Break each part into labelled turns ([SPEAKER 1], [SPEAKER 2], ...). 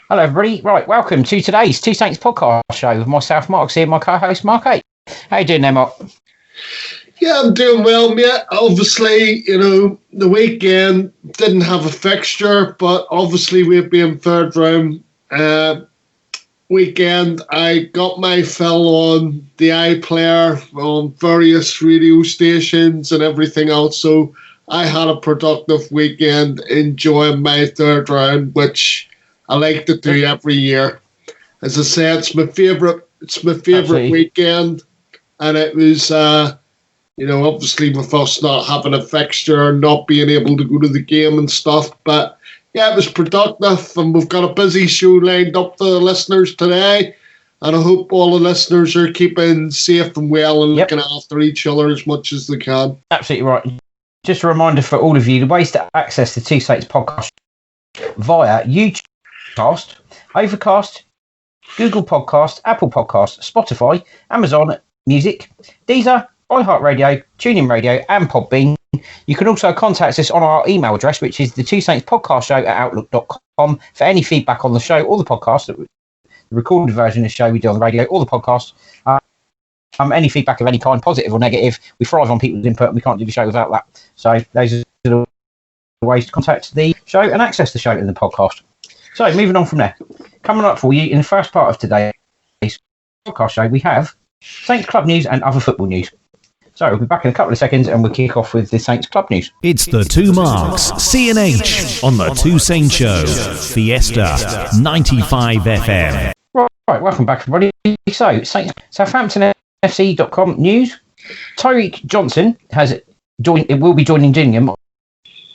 [SPEAKER 1] Hello, everybody. Right, welcome to today's Two Saints podcast show with myself, Mark, here, my co-host, Mark 8. How you doing there, Mark?
[SPEAKER 2] Yeah, I'm doing well, mate. Obviously, the weekend didn't have a fixture, but obviously we've been third round weekend. I got my fill on the iPlayer on various radio stations and everything else, so I had a productive weekend enjoying my third round, which I like to do every year. As I said, it's my favourite weekend, and it was obviously with us not having a fixture, not being able to go to the game and stuff. But yeah, it was productive, and we've got a busy show lined up for the listeners today. And I hope all the listeners are keeping safe and well and looking after each other as much as they can.
[SPEAKER 1] Absolutely right. Just a reminder for all of you, the ways to access the Two Saints podcast via YouTube, Overcast, Google Podcast, Apple Podcast, Spotify, Amazon Music, Deezer, iHeartRadio, TuneIn Radio, and Podbean. You can also contact us on our email address, which is the Two Saints Podcast Show at outlook.com, for any feedback on the show or the podcast, the recorded version of the show we do on the radio or the podcast. Any feedback of any kind, positive or negative, we thrive on people's input, and we can't do the show without that. So those are the ways to contact the show and access the show in the podcast. So moving on from there, coming up for you in the first part of today's podcast show, we have Saints Club news and other football news. So we'll be back in a couple of seconds and we'll kick off with the Saints Club news.
[SPEAKER 3] It's the Two Marks, C&H, on the Two Saints Show, Fiesta 95 FM.
[SPEAKER 1] Right, welcome back, everybody. So, SouthamptonFC.com news. Tyreek Johnson will be joining Gillingham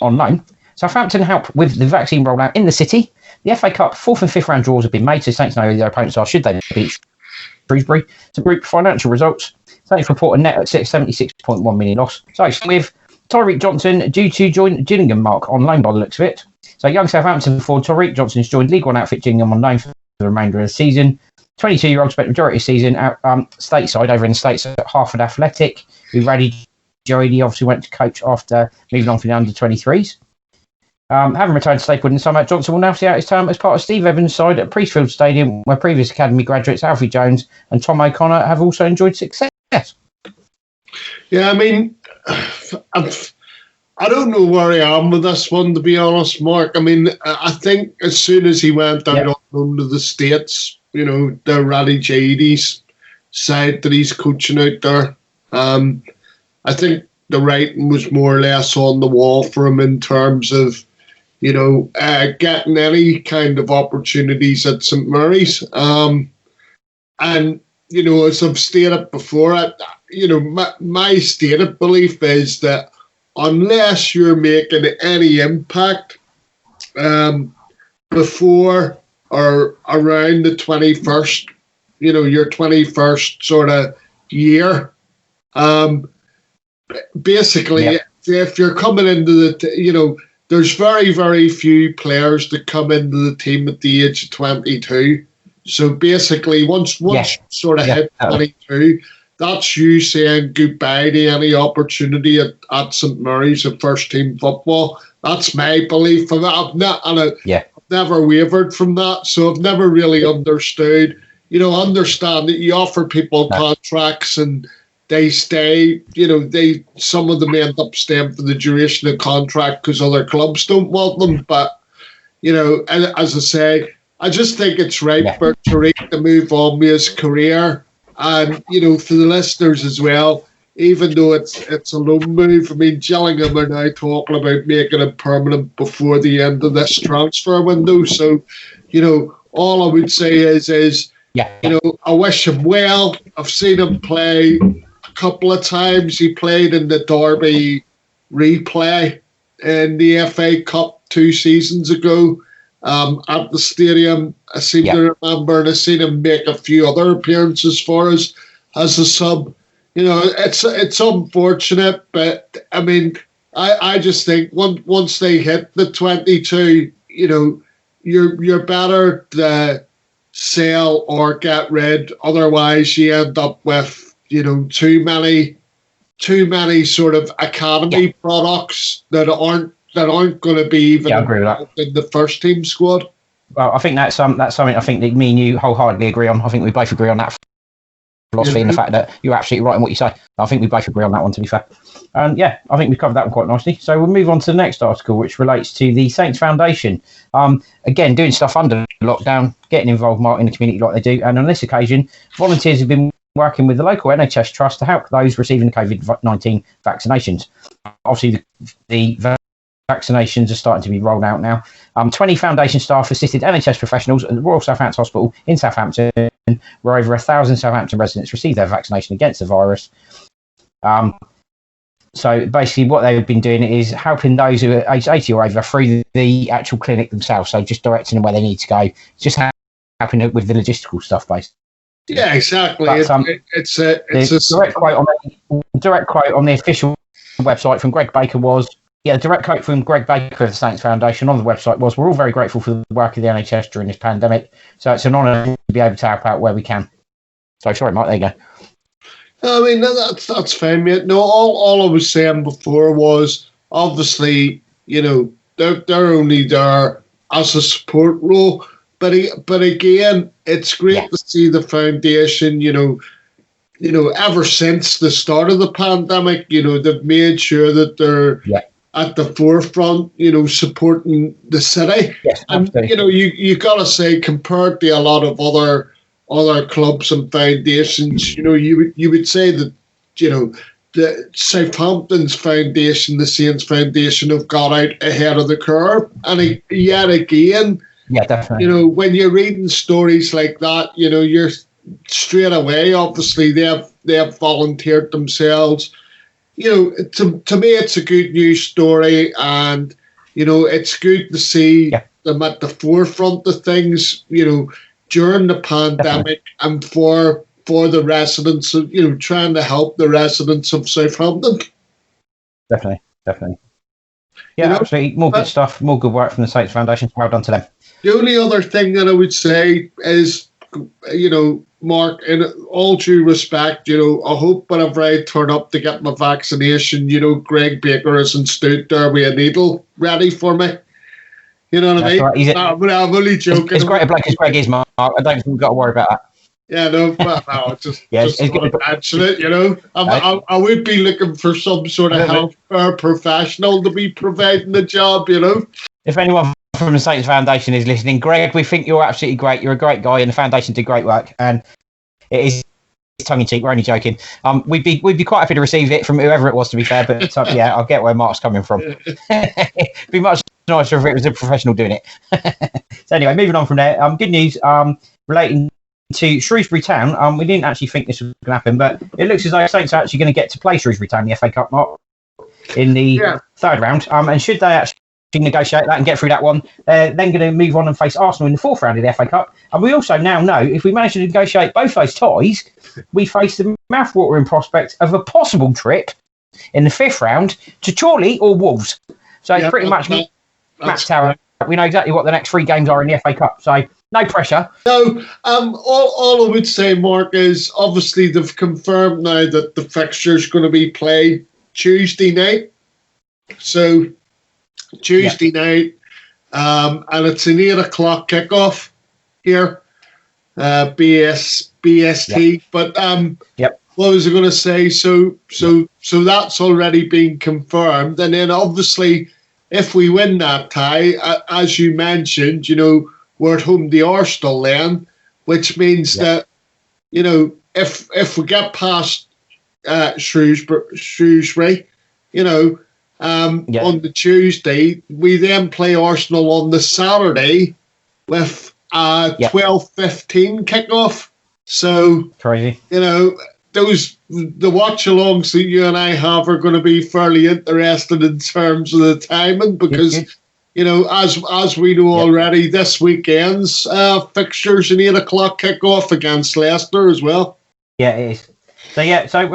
[SPEAKER 1] on loan. Southampton help with the vaccine rollout in the city. The FA Cup 4th and 5th round draws have been made, so Saints know who their opponents are should they beat Shrewsbury. So group financial results. Saints report a net at 76.1 million loss. So with Tyreek Johnson due to join Gillingham, Mark, on loan by the looks of it. So young Southampton forward Tyreek Johnson's joined League One outfit Gillingham on loan for the remainder of the season. 22-year-old spent the majority of the season out stateside over in the States at Hartford Athletic, who Raddy Jody obviously went to coach after moving on from the under-23s. Having returned to Staplewood in the summer, Johnson will now see out his term as part of Steve Evans' side at Priestfield Stadium, where previous academy graduates Alfie Jones and Tom O'Connor have also enjoyed success.
[SPEAKER 2] Yeah, I mean, I don't know where I am with this one, to be honest, Mark. I mean, I think as soon as he went out on loan to the States, the Raddy Jady's side that he's coaching out there, I think the writing was more or less on the wall for him in terms of getting any kind of opportunities at St Mary's. And, as I've stated before, my stated belief is that unless you're making any impact before or around the 21st, your 21st sort of year, basically, if you're coming into there's very, very few players that come into the team at the age of 22. So basically, once you sort of hit 22, that's you saying goodbye to any opportunity at St Mary's of first team football. That's my belief. I've never wavered from that, so I've never really understood. Understand that you offer people contracts and they stay. Some of them end up staying for the duration of the contract because other clubs don't want them. But as I say, I just think it's right for Tyreek to move on with his career. And, for the listeners as well, even though it's a loan move, I mean, Gillingham are now talking about making it permanent before the end of this transfer window. So, all I would say is I wish him well. I've seen him play a couple of times. He played in the Derby replay in the FA Cup 2 seasons ago. At the stadium, I seem to remember, and I've seen him make a few other appearances for us as a sub. It's unfortunate, but I mean, I just think once they hit the 22, you're better to sell or get rid. Otherwise, you end up with too many sort of academy products that aren't going to be even in the first team squad.
[SPEAKER 1] Well, I think that's something I think that me and you wholeheartedly agree on. I think we both agree on that philosophy and the fact that you're absolutely right in what you say. I think we both agree on that one, to be fair. And yeah, I think we covered that one quite nicely. So we'll move on to the next article, which relates to the Saints Foundation. Again, doing stuff under lockdown, getting involved more in the community like they do. And on this occasion, volunteers have been working with the local NHS trust to help those receiving the COVID-19 vaccinations. Obviously, the vaccinations are starting to be rolled out now. 20 foundation staff assisted NHS professionals at the Royal Southampton Hospital in Southampton, where over 1,000 Southampton residents received their vaccination against the virus. So basically what they've been doing is helping those who are aged 80 or over through the actual clinic themselves. So just directing them where they need to go. Just helping with the logistical stuff, basically.
[SPEAKER 2] Yeah, exactly.
[SPEAKER 1] But,
[SPEAKER 2] it's a
[SPEAKER 1] direct quote on the official website from Greg Baker was, the direct quote from Greg Baker of the Saints Foundation on the website was, "We're all very grateful for the work of the NHS during this pandemic. So it's an honour to be able to help out where we can." So sorry, Mike, there you go.
[SPEAKER 2] I mean, that's fine, mate. No, all I was saying before was, obviously, they're only there as a support role. But again, it's great to see the foundation, ever since the start of the pandemic, they've made sure that they're at the forefront, supporting the city.
[SPEAKER 1] Yes,
[SPEAKER 2] and, you got to say, compared to a lot of other clubs and foundations, you would say that, the Southampton's foundation, the Saints Foundation, have got out ahead of the curve. And yet again,
[SPEAKER 1] definitely.
[SPEAKER 2] When you're reading stories like that, you're straight away, obviously, they have volunteered themselves. To me, it's a good news story, and, it's good to see them at the forefront of things, during the pandemic, and for the residents of, trying to help the residents of Southampton.
[SPEAKER 1] Definitely. Yeah, absolutely. More good stuff, more good work from the Saints Foundation. Well done to them.
[SPEAKER 2] The only other thing that I would say is, Mark, in all due respect, I hope whenever I turn up to get my vaccination, Greg Baker isn't stood there with a needle ready for me. You know what I mean? Right. I'm only joking.
[SPEAKER 1] It's great a bloke as Greg is, Mark. I don't think we've got to worry about that.
[SPEAKER 2] Yeah, no, but no, just sort of mention it, I would be looking for some sort of healthcare professional to be providing the job,
[SPEAKER 1] If anyone from the Saints Foundation is listening, Greg, we think you're absolutely great. You're a great guy, and the foundation did great work. And it is tongue-in-cheek. We're only joking. We'd be quite happy to receive it from whoever it was, to be fair. But I'll get where Mark's coming from. It'd be much nicer if it was a professional doing it. So anyway, moving on from there. Good news relating to Shrewsbury Town. We didn't actually think this was going to happen, but it looks as though Saints are actually going to get to play Shrewsbury Town in the FA Cup, Mark, in the third round. And should they actually negotiate that and get through that one, then going to move on and face Arsenal in the fourth round of the FA Cup. And we also now know if we manage to negotiate both those ties, we face the mouth-watering prospect of a possible trip in the fifth round to Chorley or Wolves. So it's pretty much match tower. We know exactly what the next three games are in the FA Cup. So no pressure.
[SPEAKER 2] No, all I would say, Mark, is obviously they've confirmed now that the fixture's going to be played Tuesday night. So Tuesday night, and it's an 8 o'clock kickoff here, BST. But what was I going to say? So that's already been confirmed, and then obviously, if we win that tie, as you mentioned, we're at home to Arsenal then, which means that if we get past Shrewsbury, on the Tuesday, we then play Arsenal on the Saturday with a 12:15 kickoff. So
[SPEAKER 1] crazy.
[SPEAKER 2] The watch-alongs that you and I have are going to be fairly interesting in terms of the timing because, as we know already, this weekend's fixtures an 8 o'clock kickoff against Leicester as well.
[SPEAKER 1] Yeah, it is. So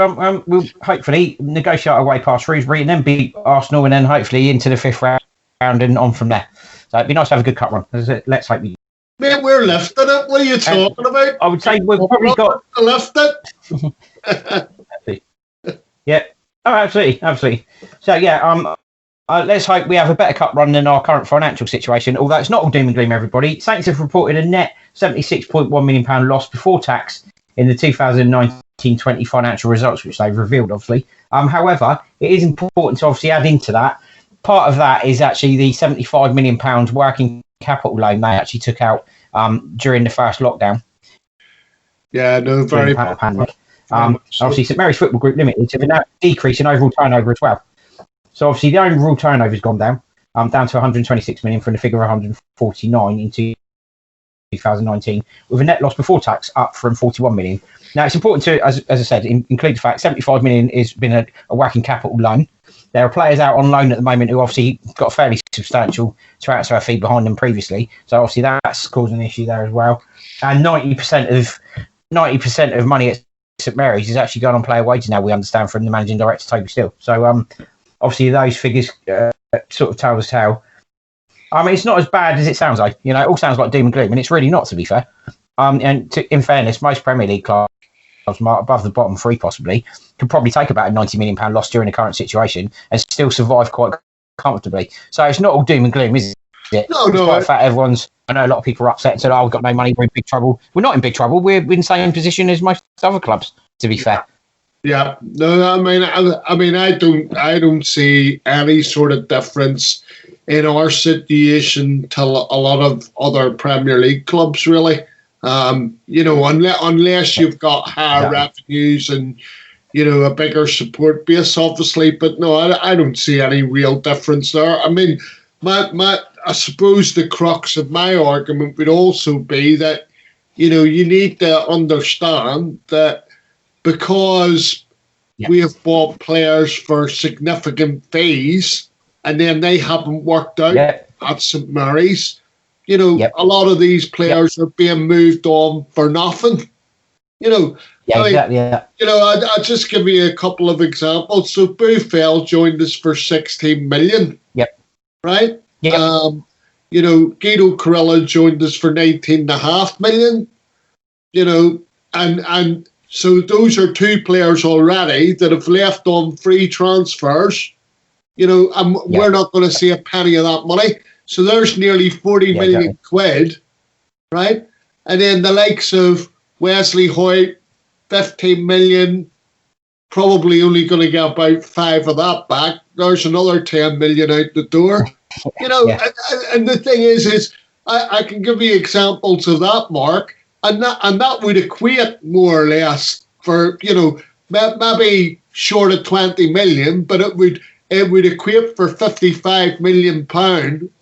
[SPEAKER 1] we'll hopefully negotiate our way past Shrewsbury and then beat Arsenal and then hopefully into the fifth round and on from there. So it'd be nice to have a good cup run. Let's hope we.
[SPEAKER 2] Mate, we're lifting it. What are you talking about?
[SPEAKER 1] I would say we've probably got
[SPEAKER 2] to lift it.
[SPEAKER 1] Yeah. Oh, absolutely. So let's hope we have a better cup run than our current financial situation. Although it's not all doom and gloom, everybody. Saints have reported a net £76.1 million loss before tax in the 2019-20 financial results, which they've revealed, obviously. However, it is important to obviously add into that. Part of that is actually the £75 million working capital loan they actually took out during the first lockdown.
[SPEAKER 2] Yeah, no, very
[SPEAKER 1] pandemic. Obviously, St Mary's Football Group Limited have a decrease in overall turnover as well. So obviously, the overall turnover has gone down to 126 million from the figure of 149 in 2019, with a net loss before tax up from 41 million. Now, it's important to, as I said, include the fact 75 million has been a working capital loan. There are players out on loan at the moment who obviously got a fairly substantial transfer fee behind them previously. So obviously that's causing an issue there as well. And 90% of money at St Mary's is actually going on player wages now, we understand, from the managing director, Toby Steele. So obviously those figures sort of tell the tale. I mean, it's not as bad as it sounds like. You know, it all sounds like doom and gloom, and it's really not, to be fair. In fairness, most Premier League clubs, above the bottom three possibly, could probably take about a £90 million loss during the current situation and still survive quite comfortably. So it's not all doom and gloom, is it?
[SPEAKER 2] No.
[SPEAKER 1] Despite the fact I know a lot of people are upset and said, "Oh, we've got no money, we're in big trouble." We're not in big trouble. We're in the same position as most other clubs, to be fair.
[SPEAKER 2] Yeah, no, I mean, I don't see any sort of difference in our situation to a lot of other Premier League clubs, really. You know, unless you've got higher revenues and, you know, a bigger support base, obviously. But no, I don't see any real difference there. I mean, I suppose the crux of my argument would also be that, you know, you need to understand that because we have bought players for significant fees and then they haven't worked out at St Mary's, you know, a lot of these players are being moved on for nothing. You know, you know, I'll just give you a couple of examples. So Buffel joined us for 16 million. Right? You know, Guido Carilla joined us for 19.5 million. You know, and so those are two players already that have left on free transfers. You know, and we're not going to see a penny of that money. So there's nearly 40 million quid, right? And then the likes of Wesley Hoyt, 15 million, probably only going to get about 5 of that back. There's another 10 million out the door. You know, and the thing is I can give you examples of that, Mark, and that would equate more or less for, you know, maybe short of 20 million, but it would equate for £55 million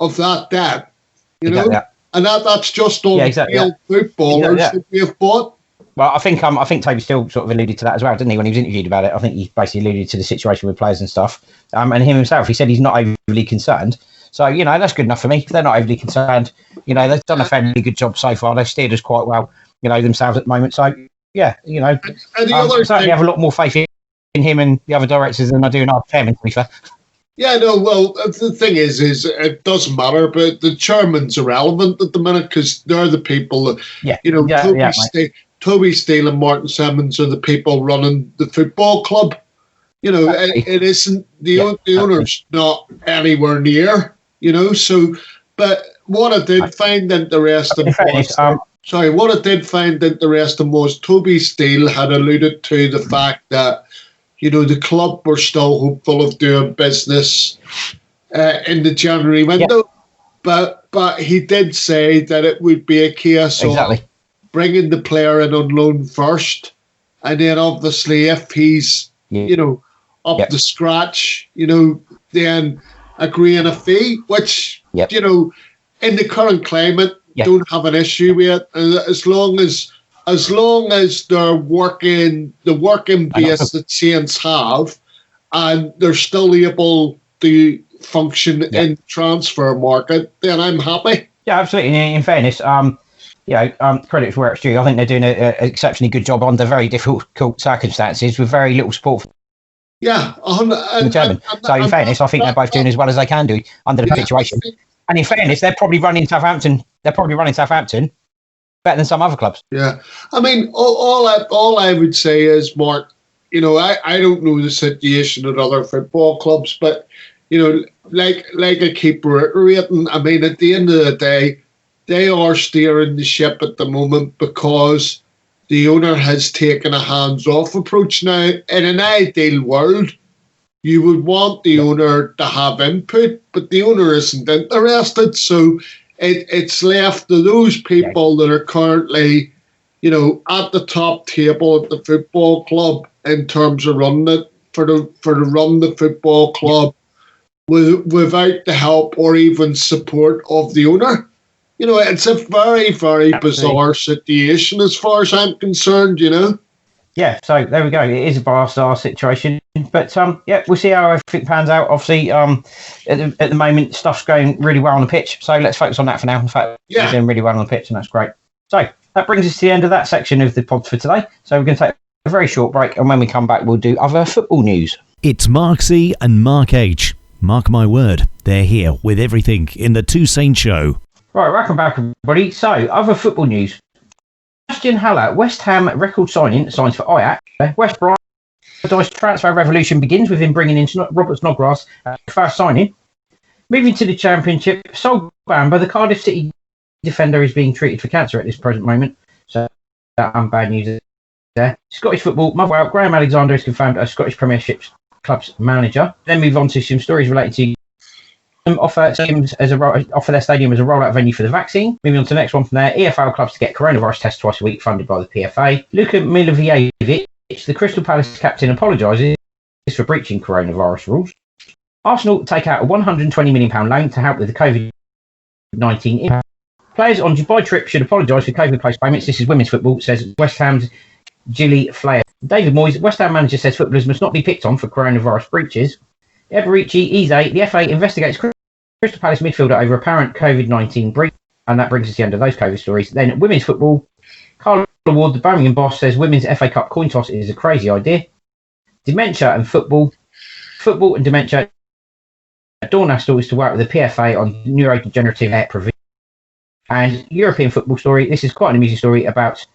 [SPEAKER 2] of that debt, you know, and that's just on real footballers that we have bought.
[SPEAKER 1] Well, I think Toby Steele sort of alluded to that as well, didn't he, when he was interviewed about it? I think he basically alluded to the situation with players and stuff. And him himself, he said he's not overly concerned. So, you know, that's good enough for me. They're not overly concerned. You know, they've done a fairly good job so far. They've steered us quite well, you know, themselves at the moment. So, yeah, you know,
[SPEAKER 2] and
[SPEAKER 1] I certainly have a lot more faith in him and the other directors than I do in our chairman, to be fair.
[SPEAKER 2] Yeah, no, well, the thing is it doesn't matter, but the chairman's irrelevant at the minute because they're the people that, you know, Toby Steele and Martin Simmons are the people running the football club. You know, it isn't, the owner's not anywhere near, you know, so, but what I did find interesting was Toby Steele had alluded to the fact that, you know, the club were still hopeful of doing business in the January window, but he did say that it would be a case of bringing the player in on loan first, and then obviously if he's, you know, up to scratch, you know, then agreeing a fee, which, you know, in the current climate, don't have an issue with it. As long as they're working, the working base that Saints have, and they're still able to function in the transfer market, then I'm happy.
[SPEAKER 1] Yeah, absolutely. In fairness, credit for where it's due. I think they're doing an exceptionally good job under very difficult circumstances with very little support.
[SPEAKER 2] Yeah,
[SPEAKER 1] So in fairness, I think they're both doing as well as they can do under the situation. And in fairness, they're probably running Southampton better than some other clubs.
[SPEAKER 2] Yeah, I mean, all I would say is, Mark, you know, I don't know the situation at other football clubs, but like I keep reiterating, I mean, at the end of the day, they are steering the ship at the moment because the owner has taken a hands-off approach. Now, in an ideal world, you would want the owner to have input, but the owner isn't interested. So it's left to those people that are currently, at the top table at the football club in terms of running it for run the football club without the help or even support of the owner. It's a very, very bizarre situation as far as I'm concerned,
[SPEAKER 1] Yeah, so there we go. It is a bizarre situation. But, we'll see how everything pans out. Obviously, at the moment, stuff's going really well on the pitch. So let's focus on that for now. In fact, we're doing really well on the pitch, and that's great. So that brings us to the end of that section of the pod for today. So we're going to take a very short break, and when we come back, we'll do other football news.
[SPEAKER 3] It's Mark C and Mark H. Mark my word, they're here with everything in the Two Saints Show.
[SPEAKER 1] Right, welcome back, everybody. So, other football news. Sebastian Haller, West Ham record signs for Ajax. West Brom transfer revolution begins with him bringing in Robert Snodgrass first signing. Moving to the Championship, Sol Bamba, the Cardiff City defender, is being treated for cancer at this present moment. So, bad news there. Scottish football, Motherwell, Graham Alexander is confirmed as Scottish Premiership club's manager. Then move on to some stories related to offer their stadium as a rollout venue for the vaccine. Moving on to the next one from there, EFL clubs to get coronavirus tests twice a week funded by the PFA. Luka Milivojevic, the Crystal Palace captain, apologises for breaching coronavirus rules. Arsenal take out a £120 million loan to help with the COVID-19 impact. Players on Dubai trip should apologise for COVID postponements. This is women's football, says West Ham's Gilly Flair. David Moyes, West Ham manager, says footballers must not be picked on for coronavirus breaches. Eberici Eze, the FA investigates Crystal Palace midfielder over apparent COVID-19 breach. And that brings us to the end of those COVID stories. Then women's football. Carla Ward, the Birmingham boss, says women's FA Cup coin toss is a crazy idea. Dementia and football. Football and dementia. Dawn Astle is to work with the PFA on neurodegenerative hair provision. And European football story. This is quite an amusing story about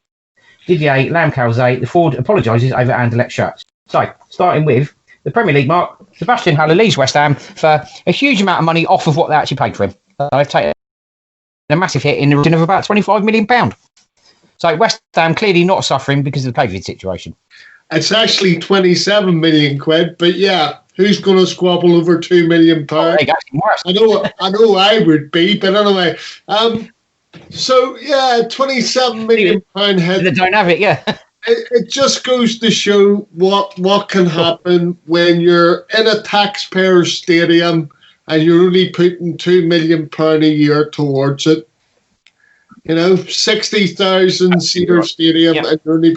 [SPEAKER 1] Didier Lamkelze. The Ford apologises over Anderlecht shirts. So, starting with the Premier League, Mark. Sebastian Haller leaves West Ham for a huge amount of money off of what they actually paid for him. They've taken a massive hit in the region of about £25 million. So West Ham clearly not suffering because of the COVID situation.
[SPEAKER 2] It's actually 27 million quid, but yeah, who's going to squabble over £2 million? I know I would be, but anyway. So yeah, £27 million hit.
[SPEAKER 1] They don't have it, yeah.
[SPEAKER 2] It just goes to show what can happen when you're in a taxpayer stadium and you're only putting £2 million a year towards it. 60,000 seater stadium, and you're only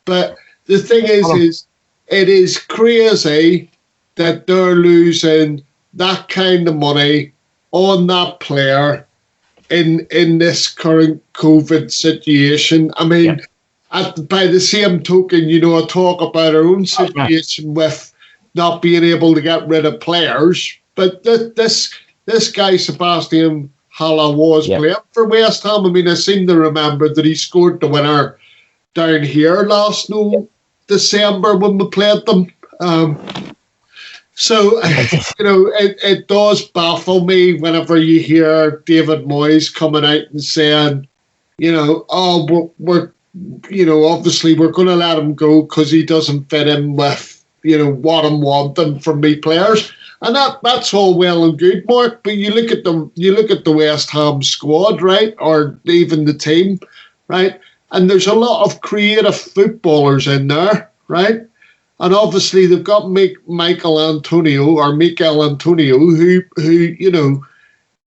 [SPEAKER 2] but the thing is it is crazy that they're losing that kind of money on that player in this current COVID situation. I mean. By the same token, I talk about our own situation with not being able to get rid of players. But this guy, Sebastian Haller, was playing for West Ham. I mean, I seem to remember that he scored the winner down here last December when we played them. So, it does baffle me whenever you hear David Moyes coming out and saying, we're obviously we're going to let him go because he doesn't fit in with, what I'm wanting from me players. And that's all well and good, Mark. But you look at the West Ham squad, right? Or even the team, right? And there's a lot of creative footballers in there, right? And obviously they've got Michael Antonio, who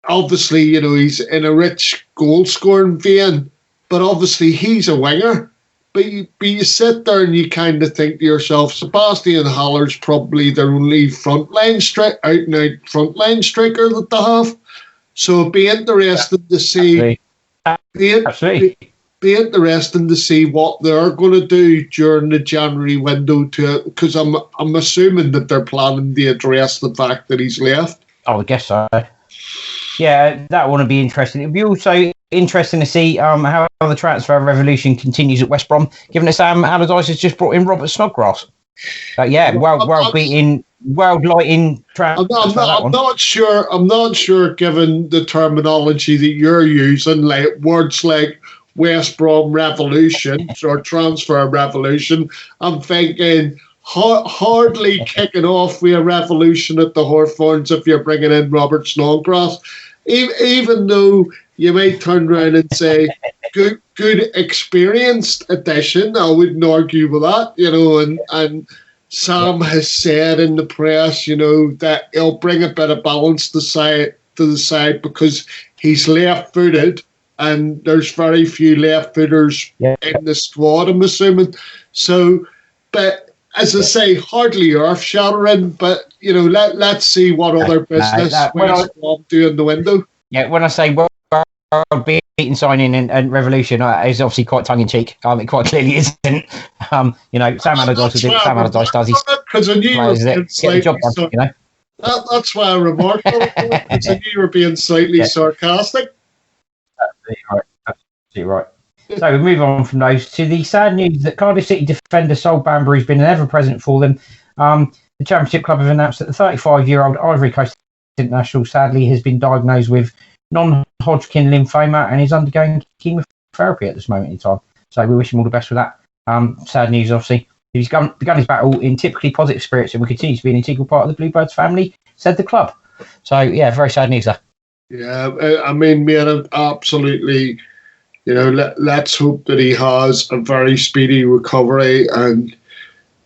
[SPEAKER 2] obviously, he's in a rich goal scoring vein. But obviously he's a winger. But you sit there and you kind of think to yourself, Sebastian Haller's probably their only out-and-out frontline striker that they have. So it'd be interesting to see. Be interesting to see what they're going to do during the January window, because I'm assuming that they're planning to address the fact that he's left.
[SPEAKER 1] I would guess so. Yeah, that would be interesting. It'd be also interesting to see how the transfer revolution continues at West Brom, given that Sam Allardyce has just brought in Robert Snodgrass. Well beaten world lighting transfer.
[SPEAKER 2] I'm not sure. I'm not sure, given the terminology that you're using, like words like West Brom revolution or transfer revolution. I'm thinking hardly kicking off with a revolution at the Hawthorns if you're bringing in Robert Snodgrass, even though you may turn around and say good experienced addition. I wouldn't argue with that, and Sam has said in the press, that he'll bring a bit of balance to the side because he's left-footed and there's very few left-footers in the squad, I'm assuming. So, but as I say, hardly earth-shattering, but, let's see what other business West Brom do in the window.
[SPEAKER 1] Yeah, when I say world-beating signing and revolution, is obviously quite tongue-in-cheek. It quite clearly isn't. Sam Allardyce will do what Sam Allardyce does.
[SPEAKER 2] Because I knew you were being slightly That's why I remarked on it, because I knew you were being slightly sarcastic.
[SPEAKER 1] Absolutely right. So we move on from those to the sad news that Cardiff City defender Sol Bambury has been an ever-present for them. The Championship Club have announced that the 35-year-old Ivory Coast international sadly has been diagnosed with non-Hodgkin lymphoma and is undergoing chemotherapy at this moment in time. So we wish him all the best with that. Sad news, obviously. He's begun his battle in typically positive spirits and will continue to be an integral part of the Bluebirds family, said the club. So, yeah, very sad news there.
[SPEAKER 2] Yeah, I mean, man, absolutely, let's hope that he has a very speedy recovery and,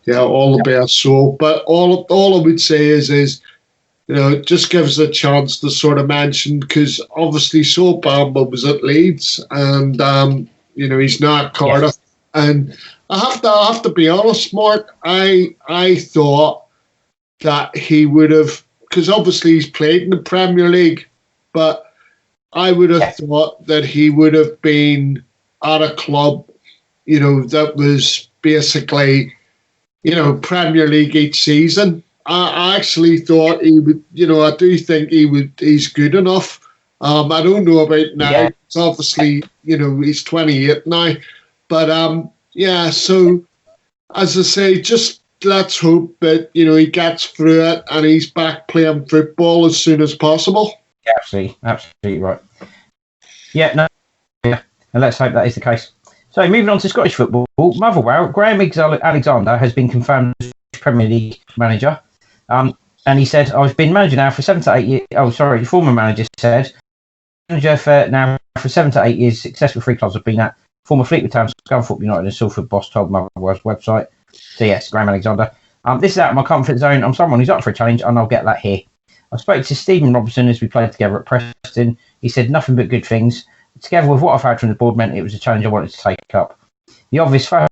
[SPEAKER 2] all the best. So, but all I would say is it just gives a chance to sort of mention, because obviously Sol Bamba was at Leeds and, he's now at Cardiff. Yes. And I have to be honest, Mark, I thought that he would have, because obviously he's played in the Premier League, but I would have thought that he would have been at a club, that was basically, Premier League each season. I actually thought he would, I do think he's good enough. I don't know about now. Yeah. It's obviously, he's 28 now. But, so, as I say, just let's hope that, he gets through it and he's back playing football as soon as possible.
[SPEAKER 1] Yeah, absolutely right. And let's hope that is the case. So, moving on to Scottish football, Motherwell, Graham Alexander has been confirmed as Premier League manager. And he said, I've been manager now for 7 to 8 years. Oh, sorry, the former manager said, manager for 7 to 8 years, successful 3 clubs I've been at. Former Fleetwood Town, Scunthorpe United and Salford boss told Motherwell's website. So yes, Graham Alexander. This is out of my comfort zone. I'm someone who's up for a challenge and I'll get that here. I spoke to Stephen Robinson as we played together at Preston. He said nothing but good things. Together with what I've had from the board meant it was a challenge I wanted to take up. The obvious first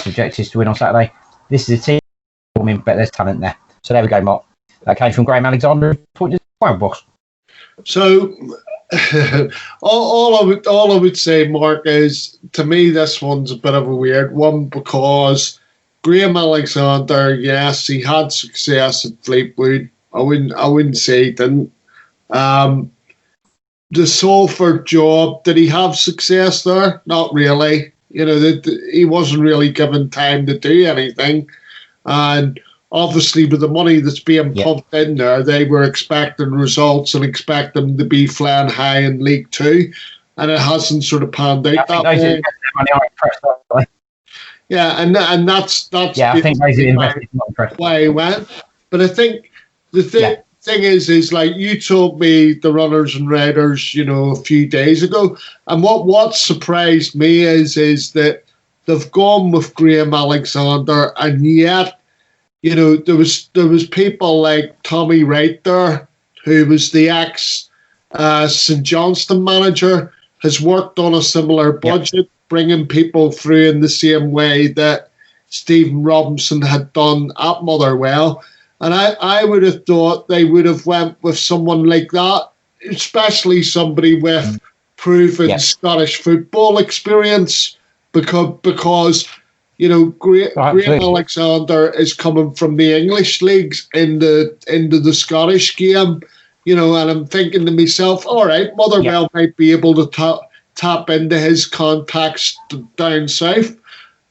[SPEAKER 1] objective is to win on Saturday. This is a team, but there's talent there. So there we go, Mark. That came from Graham Alexander, pointed to the boss.
[SPEAKER 2] So all I would say, Mark, is to me this one's a bit of a weird one, because Graham Alexander, yes, he had success at Fleetwood. I wouldn't say he didn't. The Salford job, did he have success there? Not really. He wasn't really given time to do anything, and obviously, with the money that's being pumped in there, they were expecting results and expect them to be flying high in League Two, and it hasn't sort of panned out that way. And that's
[SPEAKER 1] I think those investors not impressed.
[SPEAKER 2] Why he went. But I think the thing is like you told me the Runners and Raiders, a few days ago, and what surprised me is that they've gone with Graham Alexander, and yet, there was people like Tommy Wright there, who was the ex St Johnstone manager, has worked on a similar budget, bringing people through in the same way that Stephen Robinson had done at Motherwell. And I would have thought they would have went with someone like that, especially somebody with proven Scottish football experience, because Graham Alexander is coming from the English leagues into the Scottish game, and I'm thinking to myself, all right, Motherwell might be able to tap into his contacts down south.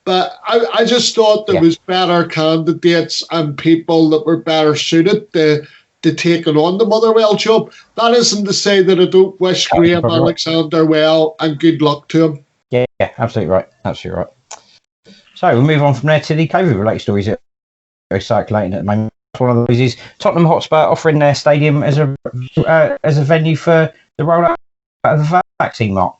[SPEAKER 2] But I just thought there was better candidates and people that were better suited to taking on the Motherwell job. That isn't to say that I don't wish Graham Alexander well and good luck to him.
[SPEAKER 1] Yeah, absolutely right. Absolutely right. So we'll move on from there to the COVID-related stories that are circulating at the moment. One of those is Tottenham Hotspur offering their stadium as a venue for the rollout of the vaccine, Mark.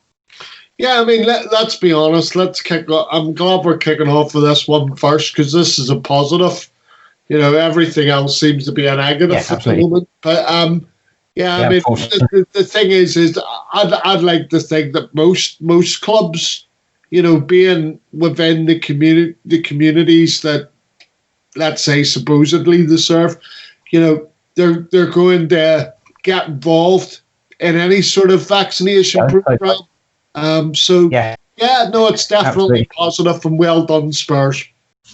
[SPEAKER 2] Yeah, I mean, let's be honest. Let's kick off. I'm glad we're kicking off with this one first because this is a positive. You know, everything else seems to be a negative at the moment. But I mean, the thing is I'd like to think that most clubs, you know, being within the communities that, let's say, supposedly they serve, you know, they're going to get involved in any sort of vaccination program. It's definitely positive and well done, Spurs.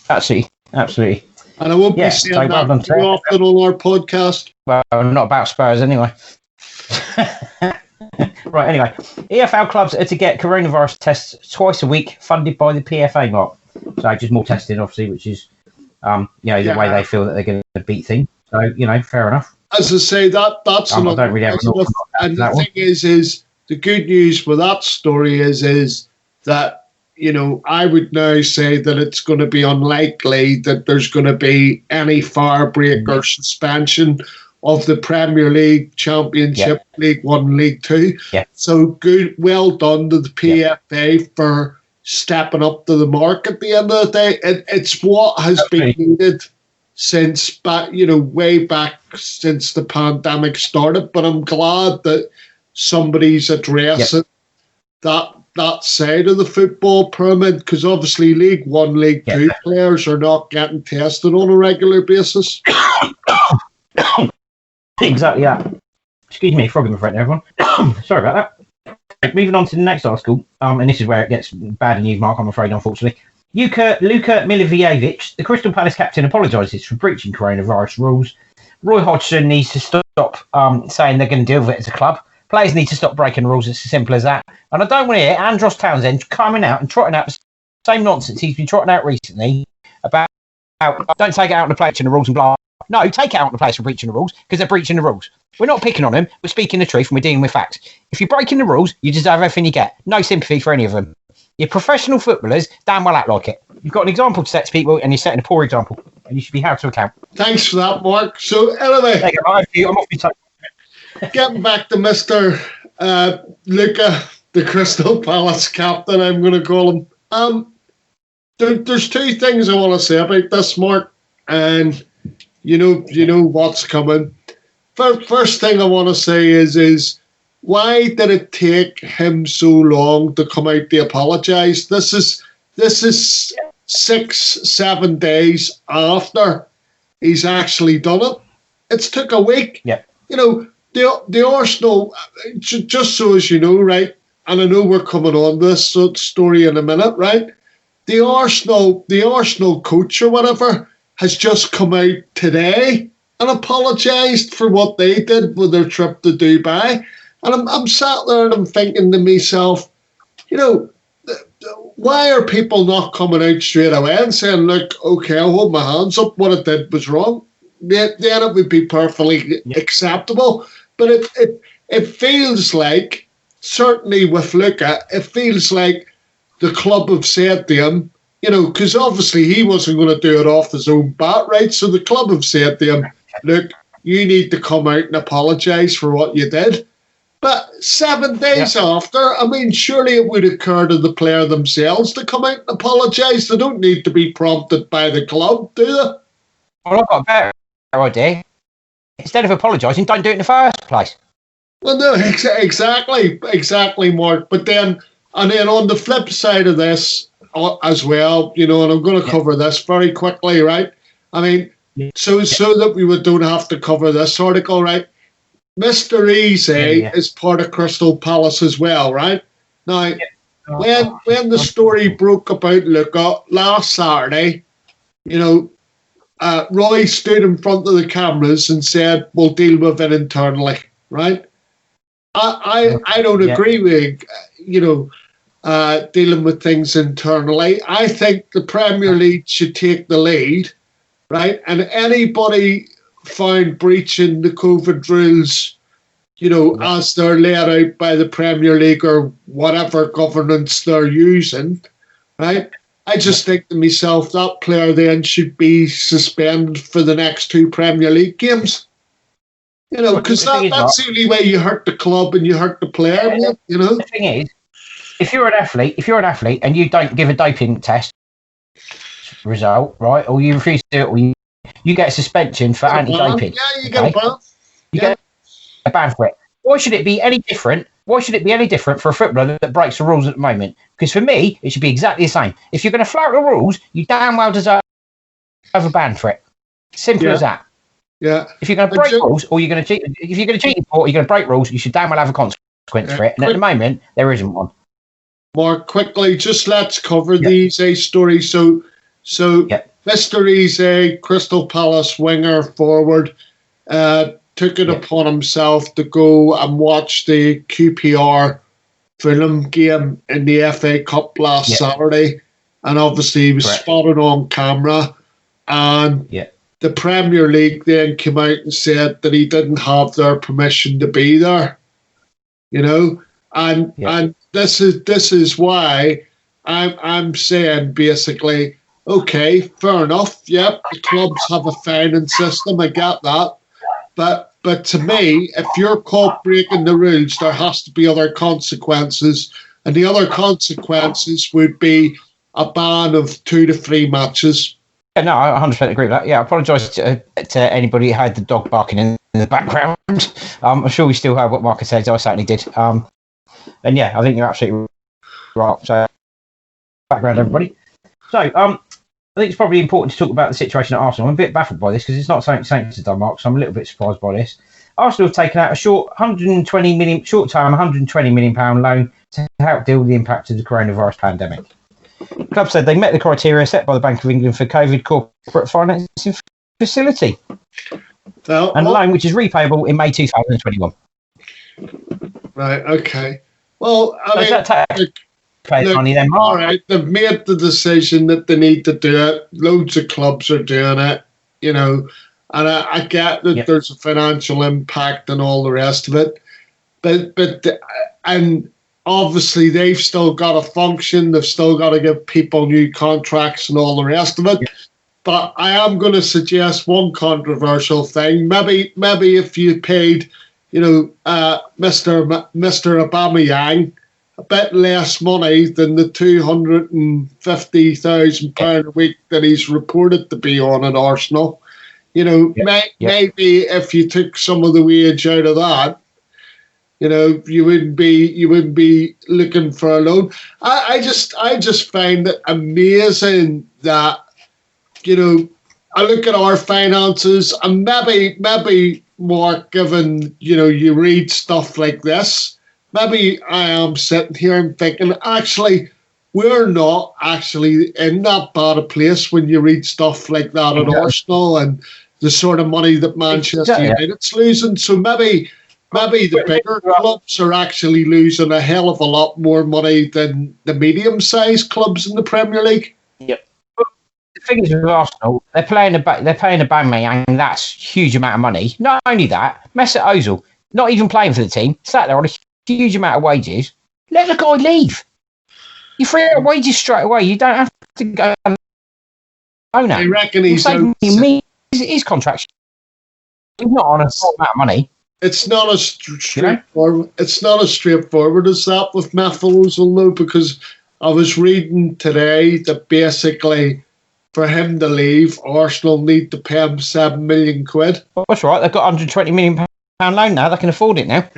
[SPEAKER 1] Absolutely.
[SPEAKER 2] And I won't be saying that too often on our podcast.
[SPEAKER 1] Well, not about Spurs anyway. Right, anyway. EFL clubs are to get coronavirus tests twice a week, funded by the PFA, Mark. So just more testing, obviously, which is, the way they feel that they're going to beat things. So, you know, fair enough.
[SPEAKER 2] As I say, that's
[SPEAKER 1] I don't really have enough.
[SPEAKER 2] And the thing is the good news with that story is that, you know, I would now say that it's going to be unlikely that there's going to be any fire break or suspension of the Premier League, Championship, League One, League Two. Yeah. So good, well done to the PFA for stepping up to the mark at the end of the day. It's what has been needed since way back since the pandemic started. But I'm glad that somebody's addressing that side of the football pyramid, because obviously League One, League Two players are not getting tested on a regular basis.
[SPEAKER 1] Exactly that. Excuse me, frog in my throat, everyone. Sorry about that. Moving on to the next article, and this is where it gets bad news, Mark, I'm afraid, unfortunately. Luka Milivojevic, the Crystal Palace captain, apologises for breaching coronavirus rules. Roy Hodgson needs to stop saying they're going to deal with it as a club. Players need to stop breaking the rules. It's as simple as that. And I don't want to hear Andros Townsend coming out and trotting out the same nonsense he's been trotting out recently about don't take it out on the players breaching the rules and blah. No, take it out on the players for breaching the rules because they're breaching the rules. We're not picking on them. We're speaking the truth and we're dealing with facts. If you're breaking the rules, you deserve everything you get. No sympathy for any of them. You're professional footballers, damn well act like it. You've got an example to set to people and you're setting a poor example. And you should be held to account.
[SPEAKER 2] Thanks for that, Mark. So anyway,
[SPEAKER 1] I'm off your time.
[SPEAKER 2] Getting back to Mr. Luka, the Crystal Palace captain, I'm going to call him. There's two things I want to say about this, Mark, and you know what's coming. First thing I want to say is why did it take him so long to come out to apologise? This is 6-7 days after he's actually done it. It's took a week.
[SPEAKER 1] Yeah.
[SPEAKER 2] You know, the Arsenal, just so as you know, right, and I know we're coming on this story in a minute, right? The Arsenal coach or whatever has just come out today and apologised for what they did with their trip to Dubai. And I'm sat there and I'm thinking to myself, you know, why are people not coming out straight away and saying, look, okay, I'll hold my hands up, what I did was wrong? Then it would be perfectly acceptable. But it feels like, certainly with Luka, it feels like the club have said to him, you know, because obviously he wasn't going to do it off his own bat, right? So the club have said to him, look, you need to come out and apologise for what you did. But 7 days after, I mean, surely it would occur to the player themselves to come out and apologise. They don't need to be prompted by the club, do they?
[SPEAKER 1] Well, I've got a better idea. Instead of apologising, don't do it in the first place.
[SPEAKER 2] Well, no, exactly, Mark. But then on the flip side of this as well, you know, and I'm going to cover this very quickly, right? I mean, so that we don't have to cover this article, right? Mr. Easy is part of Crystal Palace as well, right? Now, when the story broke about Luka last Saturday, you know, Roy stood in front of the cameras and said, we'll deal with it internally, right? I don't agree with, you know, dealing with things internally. I think the Premier League should take the lead, right? And anybody found breaching the COVID rules, as they're laid out by the Premier League or whatever governance they're using, right? I just think to myself, that player then should be suspended for the next 2 Premier League games. Because that's the only way you hurt the club and you hurt the player.
[SPEAKER 1] The thing is, if you're an athlete and you don't give a doping test result, right, or you refuse to do it, or you get a suspension for anti-doping.
[SPEAKER 2] Yeah, you get a ban.
[SPEAKER 1] You get a ban for it. Why should it be any different? Why should it be any different for a footballer that breaks the rules at the moment? Because for me, it should be exactly the same. If you're going to flout the rules, you damn well deserve a ban for it. Simple as that.
[SPEAKER 2] Yeah.
[SPEAKER 1] If you're going to break rules, or you're going to cheat, if you're going to cheat in court, or you're going to break ruls, you should damn well have a consequence for it. And at the moment, there isn't one.
[SPEAKER 2] More quickly, just let's cover these stories. So Mr. Eze, Crystal Palace winger forward, took it upon himself to go and watch the QPR Fulham game in the FA Cup last Saturday, and obviously he was spotted on camera. And the Premier League then came out and said that he didn't have their permission to be there. And this is why I'm saying basically, okay, fair enough. Yep, the clubs have a fining system. I get that. But to me, if you're caught breaking the rules, there has to be other consequences. And the other consequences would be a ban of 2 to 3 matches.
[SPEAKER 1] Yeah, no, I 100% agree with that. Yeah, I apologise to anybody who had the dog barking in the background. I'm sure we still have what Marcus says. I certainly did. And yeah, I think you're absolutely right. So, background, everybody. So, I think it's probably important to talk about the situation at Arsenal. I'm a bit baffled by this because it's not something Saints have done, Mark, so I'm a little bit surprised by this. Arsenal have taken out a short-term £120 million loan to help deal with the impact of the coronavirus pandemic. The club said they met the criteria set by the Bank of England for COVID corporate financing facility. And a loan which is repayable in May 2021.
[SPEAKER 2] Right, okay. Well,
[SPEAKER 1] money then,
[SPEAKER 2] all right, they've made the decision that they need to do it. Loads of clubs are doing it, and I get that there's a financial impact and all the rest of it, but obviously they've still got to function. They've still got to give people new contracts and all the rest of it. Yeah. But I am going to suggest one controversial thing. Maybe if you paid, Mr. Aubameyang a bit less money than the £250,000 a week that he's reported to be on at Arsenal. Maybe if you took some of the wage out of that, you wouldn't be looking for a loan. I just find it amazing that, I look at our finances and maybe more given, you read stuff like this. Maybe I am sitting here and thinking, actually, we're not actually in that bad a place when you read stuff like that at Arsenal and the sort of money that Manchester United's losing. So maybe the bigger clubs are actually losing a hell of a lot more money than the medium-sized clubs in the Premier League.
[SPEAKER 1] Yep. The thing is with Arsenal, they're paying a Aubameyang, and that's a huge amount of money. Not only that, Mesut Ozil, not even playing for the team, sat there on a huge amount of wages. Let the guy leave. You free out wages straight away. You don't have to go. Oh no!
[SPEAKER 2] I reckon he's
[SPEAKER 1] his contract. He's not on a small amount of money.
[SPEAKER 2] It's not as straightforward. It's not as straightforward as that with Mesut Ozil, though, because I was reading today that basically for him to leave, Arsenal need to pay him £7 million.
[SPEAKER 1] Well, that's right. They've got £120 million loan now. They can afford it now.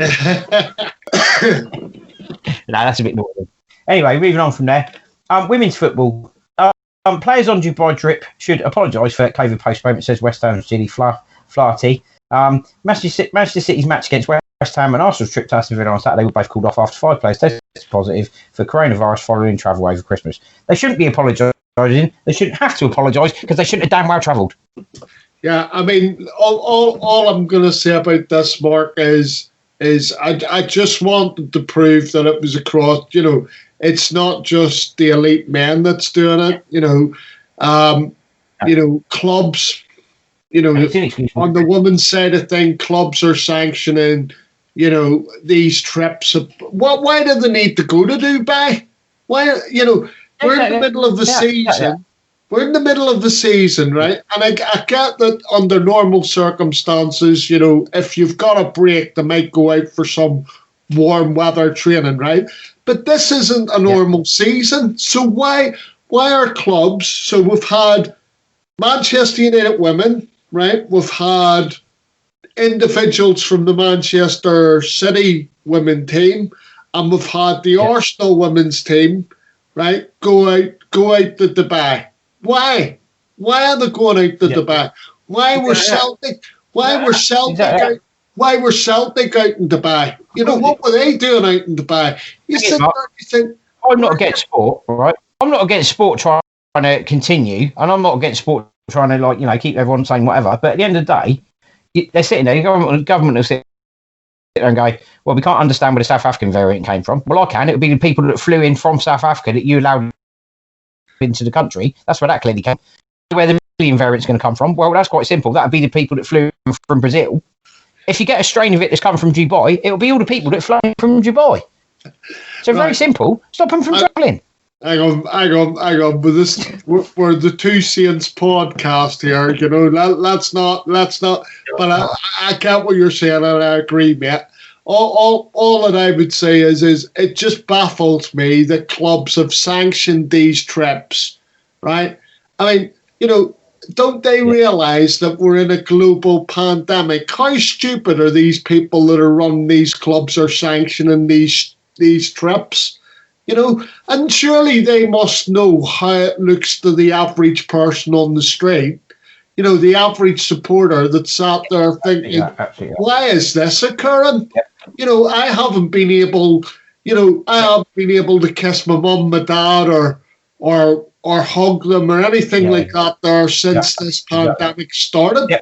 [SPEAKER 1] No, that's a bit naughty. Anyway, moving on from there. Women's football. Players on Dubai trip should apologise for COVID postponement, says West Ham's Gilly Flaherty. Manchester City's match against West Ham and Arsenal's trip to Aston Villa on Saturday were both called off after 5 players tested positive for coronavirus following travel over Christmas. They shouldn't be apologising. They shouldn't have to apologise because they shouldn't have damn well travelled.
[SPEAKER 2] Yeah, I mean, all I'm going to say about this, Mark, is I just wanted to prove that it was across, it's not just the elite men that's doing it. Clubs. On the women's side of things, clubs are sanctioning, these trips. Why do they need to go to Dubai? Why, we're in the middle of the season. We're in the middle of the season, right? And I get that under normal circumstances, if you've got a break, they might go out for some warm weather training, right? But this isn't a normal season. So why are clubs? So we've had Manchester United women, right? We've had individuals from the Manchester City women team, and we've had the Arsenal women's team, right? Go out to Dubai. Why? Why are they going out to Dubai? Why were Celtic? Why were Celtic out? Why were Celtic out in Dubai? What were they doing out in Dubai? You sit there and you think,
[SPEAKER 1] I'm not against sport, right? I'm not against sport trying to continue, and I'm not against sport trying to keep everyone saying whatever. But at the end of the day, they're sitting there. The government will sit there and go, "Well, we can't understand where the South African variant came from." Well, I can. It would be the people that flew in from South Africa that you allowed into the country. That's where that clearly came. Where the Brazilian variant's going to come from? Well, that's quite simple. That would be the people that flew from Brazil. If you get a strain of it that's come from Dubai, it'll be all the people that flew from Dubai. So very simple. Stop them from travelling.
[SPEAKER 2] Hang on. With this, we're the Two Saints podcast here. Let's not. But I get what you're saying, and I agree, mate. All that I would say is it just baffles me that clubs have sanctioned these trips, right? I mean, don't they realise that we're in a global pandemic? How stupid are these people that are running these clubs or sanctioning these trips? And surely they must know how it looks to the average person on the street. The average supporter that sat there thinking, why is this occurring? I haven't been able, to kiss my mum, my dad, or hug them or anything like that there since this pandemic started.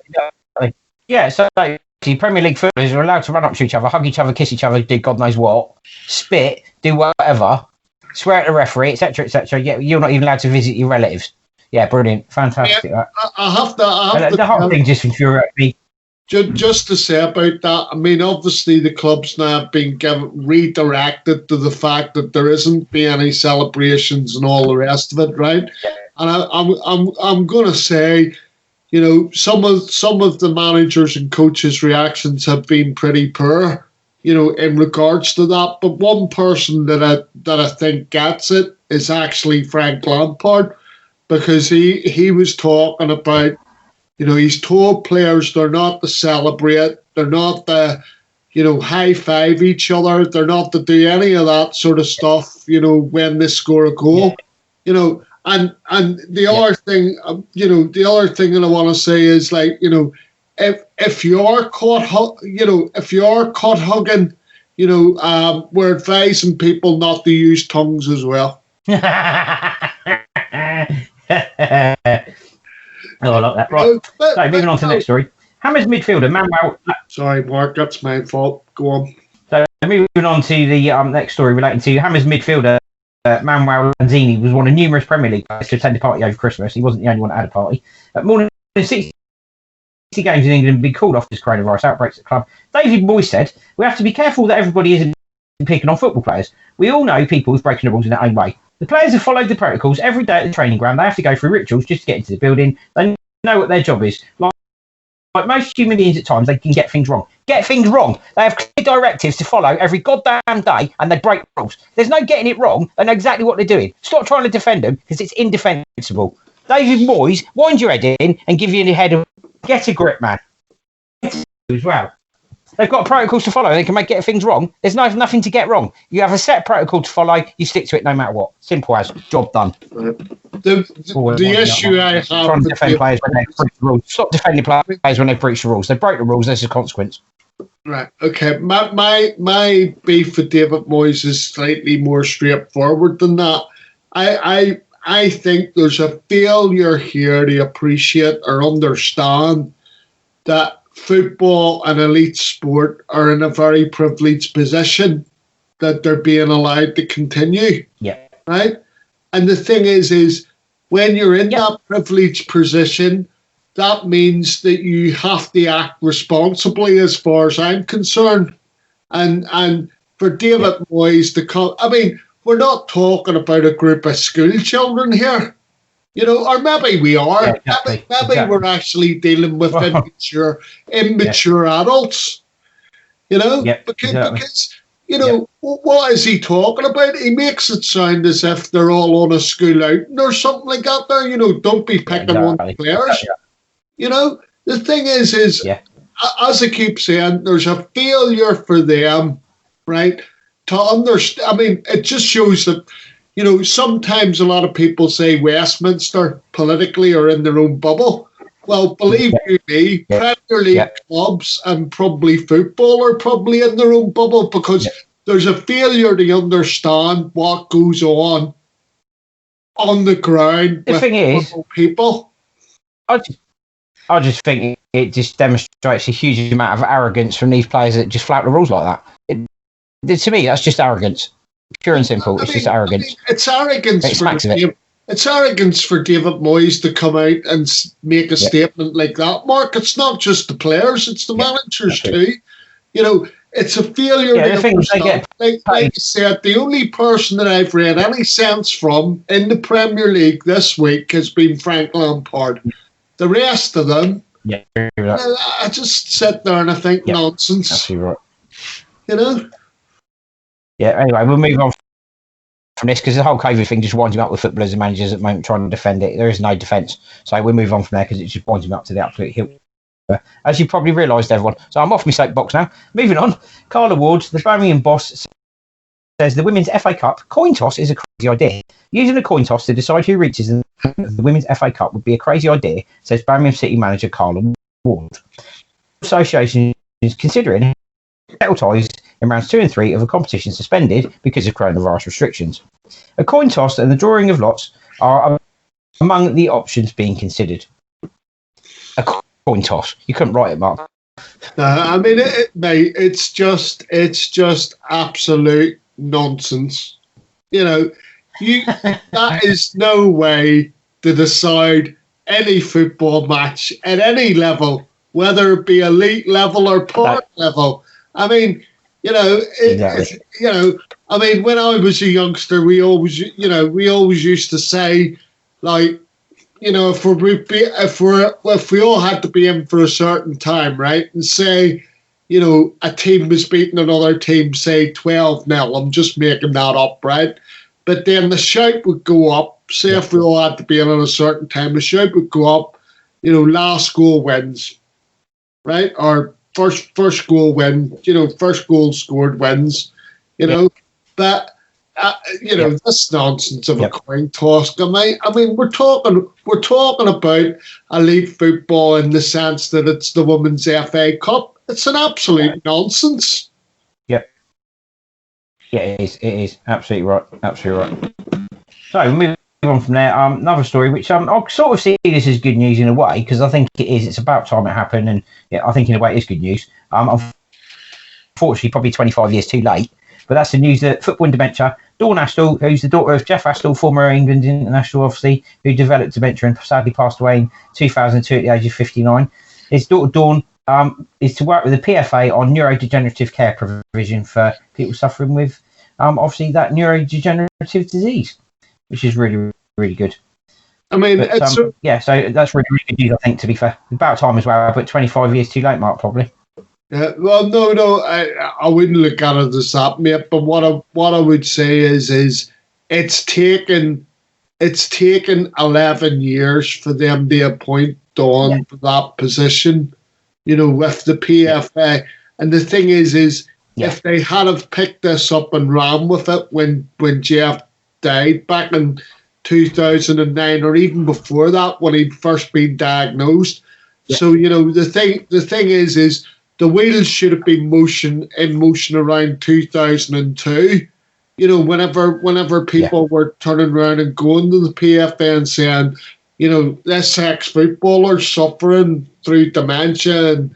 [SPEAKER 1] So the Premier League footballers are allowed to run up to each other, hug each other, kiss each other, do God knows what, spit, do whatever, swear at the referee, etc., etc. Yeah, you're not even allowed to visit your relatives. Yeah, brilliant, fantastic.
[SPEAKER 2] Yeah, I have to.
[SPEAKER 1] The whole thing just infuriates me.
[SPEAKER 2] Just to say about that, I mean, obviously the club's now been redirected to the fact that there isn't be any celebrations and all the rest of it, right? And I'm going to say, some of the managers and coaches' reactions have been pretty poor, in regards to that. But one person that I think gets it is actually Frank Lampard, because he was talking about. He's told players they're not to celebrate, they're not to, high five each other, they're not to do any of that sort of stuff, when they score a goal. And the other thing, the other thing that I want to say is if you are caught hugging, we're advising people not to use tongues as well.
[SPEAKER 1] I like that. Right. So moving on to the next story. Hammers midfielder Manuel.
[SPEAKER 2] Sorry, Mark, that's my fault. Go on.
[SPEAKER 1] So moving on to the next story relating to Hammers midfielder Manuel Lanzini was one of numerous Premier League players to attend a party over Christmas. He wasn't the only one that had a party. More than 60 games in England have been called off as coronavirus outbreaks at the club. David Moyes said, "We have to be careful that everybody isn't picking on football players. We all know people who's breaking the rules in their own way. The players have followed the protocols every day at the training ground. They have to go through rituals just to get into the building. They know what their job is. Like most human beings at times, they can get things wrong. Get things wrong. They have clear directives to follow every goddamn day, and they break rules. There's no getting it wrong. They know exactly what they're doing. Stop trying to defend them, because it's indefensible. David Moyes, wind your head in and give you the head of... Get a grip, man. As well. They've got protocols to follow. They can get things wrong. There's nothing to get wrong. You have a set protocol to follow. You stick to it no matter what. Simple as. Job done.
[SPEAKER 2] The issue I have...
[SPEAKER 1] Trying to defend players when they breach the rules. Stop defending players when they breach the rules. They break the rules. There's a consequence.
[SPEAKER 2] Right. Okay. My beef with David Moyes is slightly more straightforward than that. I think there's a failure here to appreciate or understand that football and elite sport are in a very privileged position, that they're being allowed to continue.
[SPEAKER 1] Yeah.
[SPEAKER 2] Right? And the thing is when you're in that privileged position, that means that you have to act responsibly as far as I'm concerned. And for David Moyes to come, I mean, we're not talking about a group of school children here, or maybe we are.
[SPEAKER 1] Yeah, exactly.
[SPEAKER 2] Maybe we're actually dealing with immature adults, because what is he talking about? He makes it sound as if they're all on a school outing or something like that there, don't be picking on the players. The thing is as I keep saying, there's a failure for them, right, to understand. I mean, it just shows that, sometimes a lot of people say Westminster politically are in their own bubble. Well, believe you me, Premier League clubs and probably football are probably in their own bubble because there's a failure to understand what goes on the ground
[SPEAKER 1] the
[SPEAKER 2] with
[SPEAKER 1] thing is,
[SPEAKER 2] people.
[SPEAKER 1] I just think it just demonstrates a huge amount of arrogance from these players that just flout the rules like that. To me, that's just arrogance. Pure and simple. It's just arrogance.
[SPEAKER 2] It's arrogance. It's arrogance for David Moyes to come out and make a statement like that, Mark. It's not just the players, it's the managers too. It's a failure.
[SPEAKER 1] Yeah, the thing is
[SPEAKER 2] like I said, the only person that I've read any sense from in the Premier League this week has been Frank Lampard. The rest of them, I just sit there and I think nonsense.
[SPEAKER 1] Absolutely right. Yeah, anyway, we'll move on from this because the whole COVID thing just winds him up with footballers and managers at the moment trying to defend it. There is no defence. So we'll move on from there because it just winds him up to the absolute hill. As you probably realised, everyone. So I'm off my soapbox now. Moving on. Carla Ward, the Birmingham boss, says the Women's FA Cup coin toss is a crazy idea. Using a coin toss to decide who reaches the Women's FA Cup would be a crazy idea, says Birmingham City manager Carla Ward. The association is considering settle ties in rounds 2 and 3 of a competition suspended because of coronavirus restrictions. A coin toss and the drawing of lots are among the options being considered. A coin toss. You couldn't write it, Mark.
[SPEAKER 2] I mean, mate, it's just absolute nonsense. That is no way to decide any football match at any level, whether it be elite level or park level. I mean, I mean, when I was a youngster, we always used to say, like, if we all had to be in for a certain time, right, and say, a team was beating another team, say 12-0. I'm just making that up, right? But then the shout would go up. Say if we all had to be in at a certain time, the shout would go up. Last goal wins, right? Or first goal win. First goal scored wins. But this nonsense of a coin toss. I mean, we're talking about elite football in the sense that it's the Women's FA Cup. It's an absolute nonsense.
[SPEAKER 1] Yeah, it is. Absolutely right. So, moving on from there, another story, which I sort of see this as good news in a way, because I think it is. It's about time it happened, and I think in a way it is good news. Unfortunately, probably 25 years too late, but that's the news that football and dementia, Dawn Astle, who's the daughter of Jeff Astle, former England international, obviously, who developed dementia and sadly passed away in 2002 at the age of 59. His daughter Dawn is to work with the PFA on neurodegenerative care provision for people suffering with, obviously, that neurodegenerative disease, which is really, really good.
[SPEAKER 2] I mean,
[SPEAKER 1] so that's really, really good news, I think, to be fair. About time as well, but 25 years too late, Mark, probably.
[SPEAKER 2] Yeah, well, no, I wouldn't look at it as that, mate. But what I would say is it's taken 11 years for them to appoint Dawn to that position, with the PFA. And the thing is if they had have picked this up and ran with it when Jeff died back in 2009 or even before that when he'd first been diagnosed. Yeah. So, the thing is the wheels should have been in motion around 2002. Whenever people were turning around and going to the PFA and saying, this ex-footballer suffering through dementia and,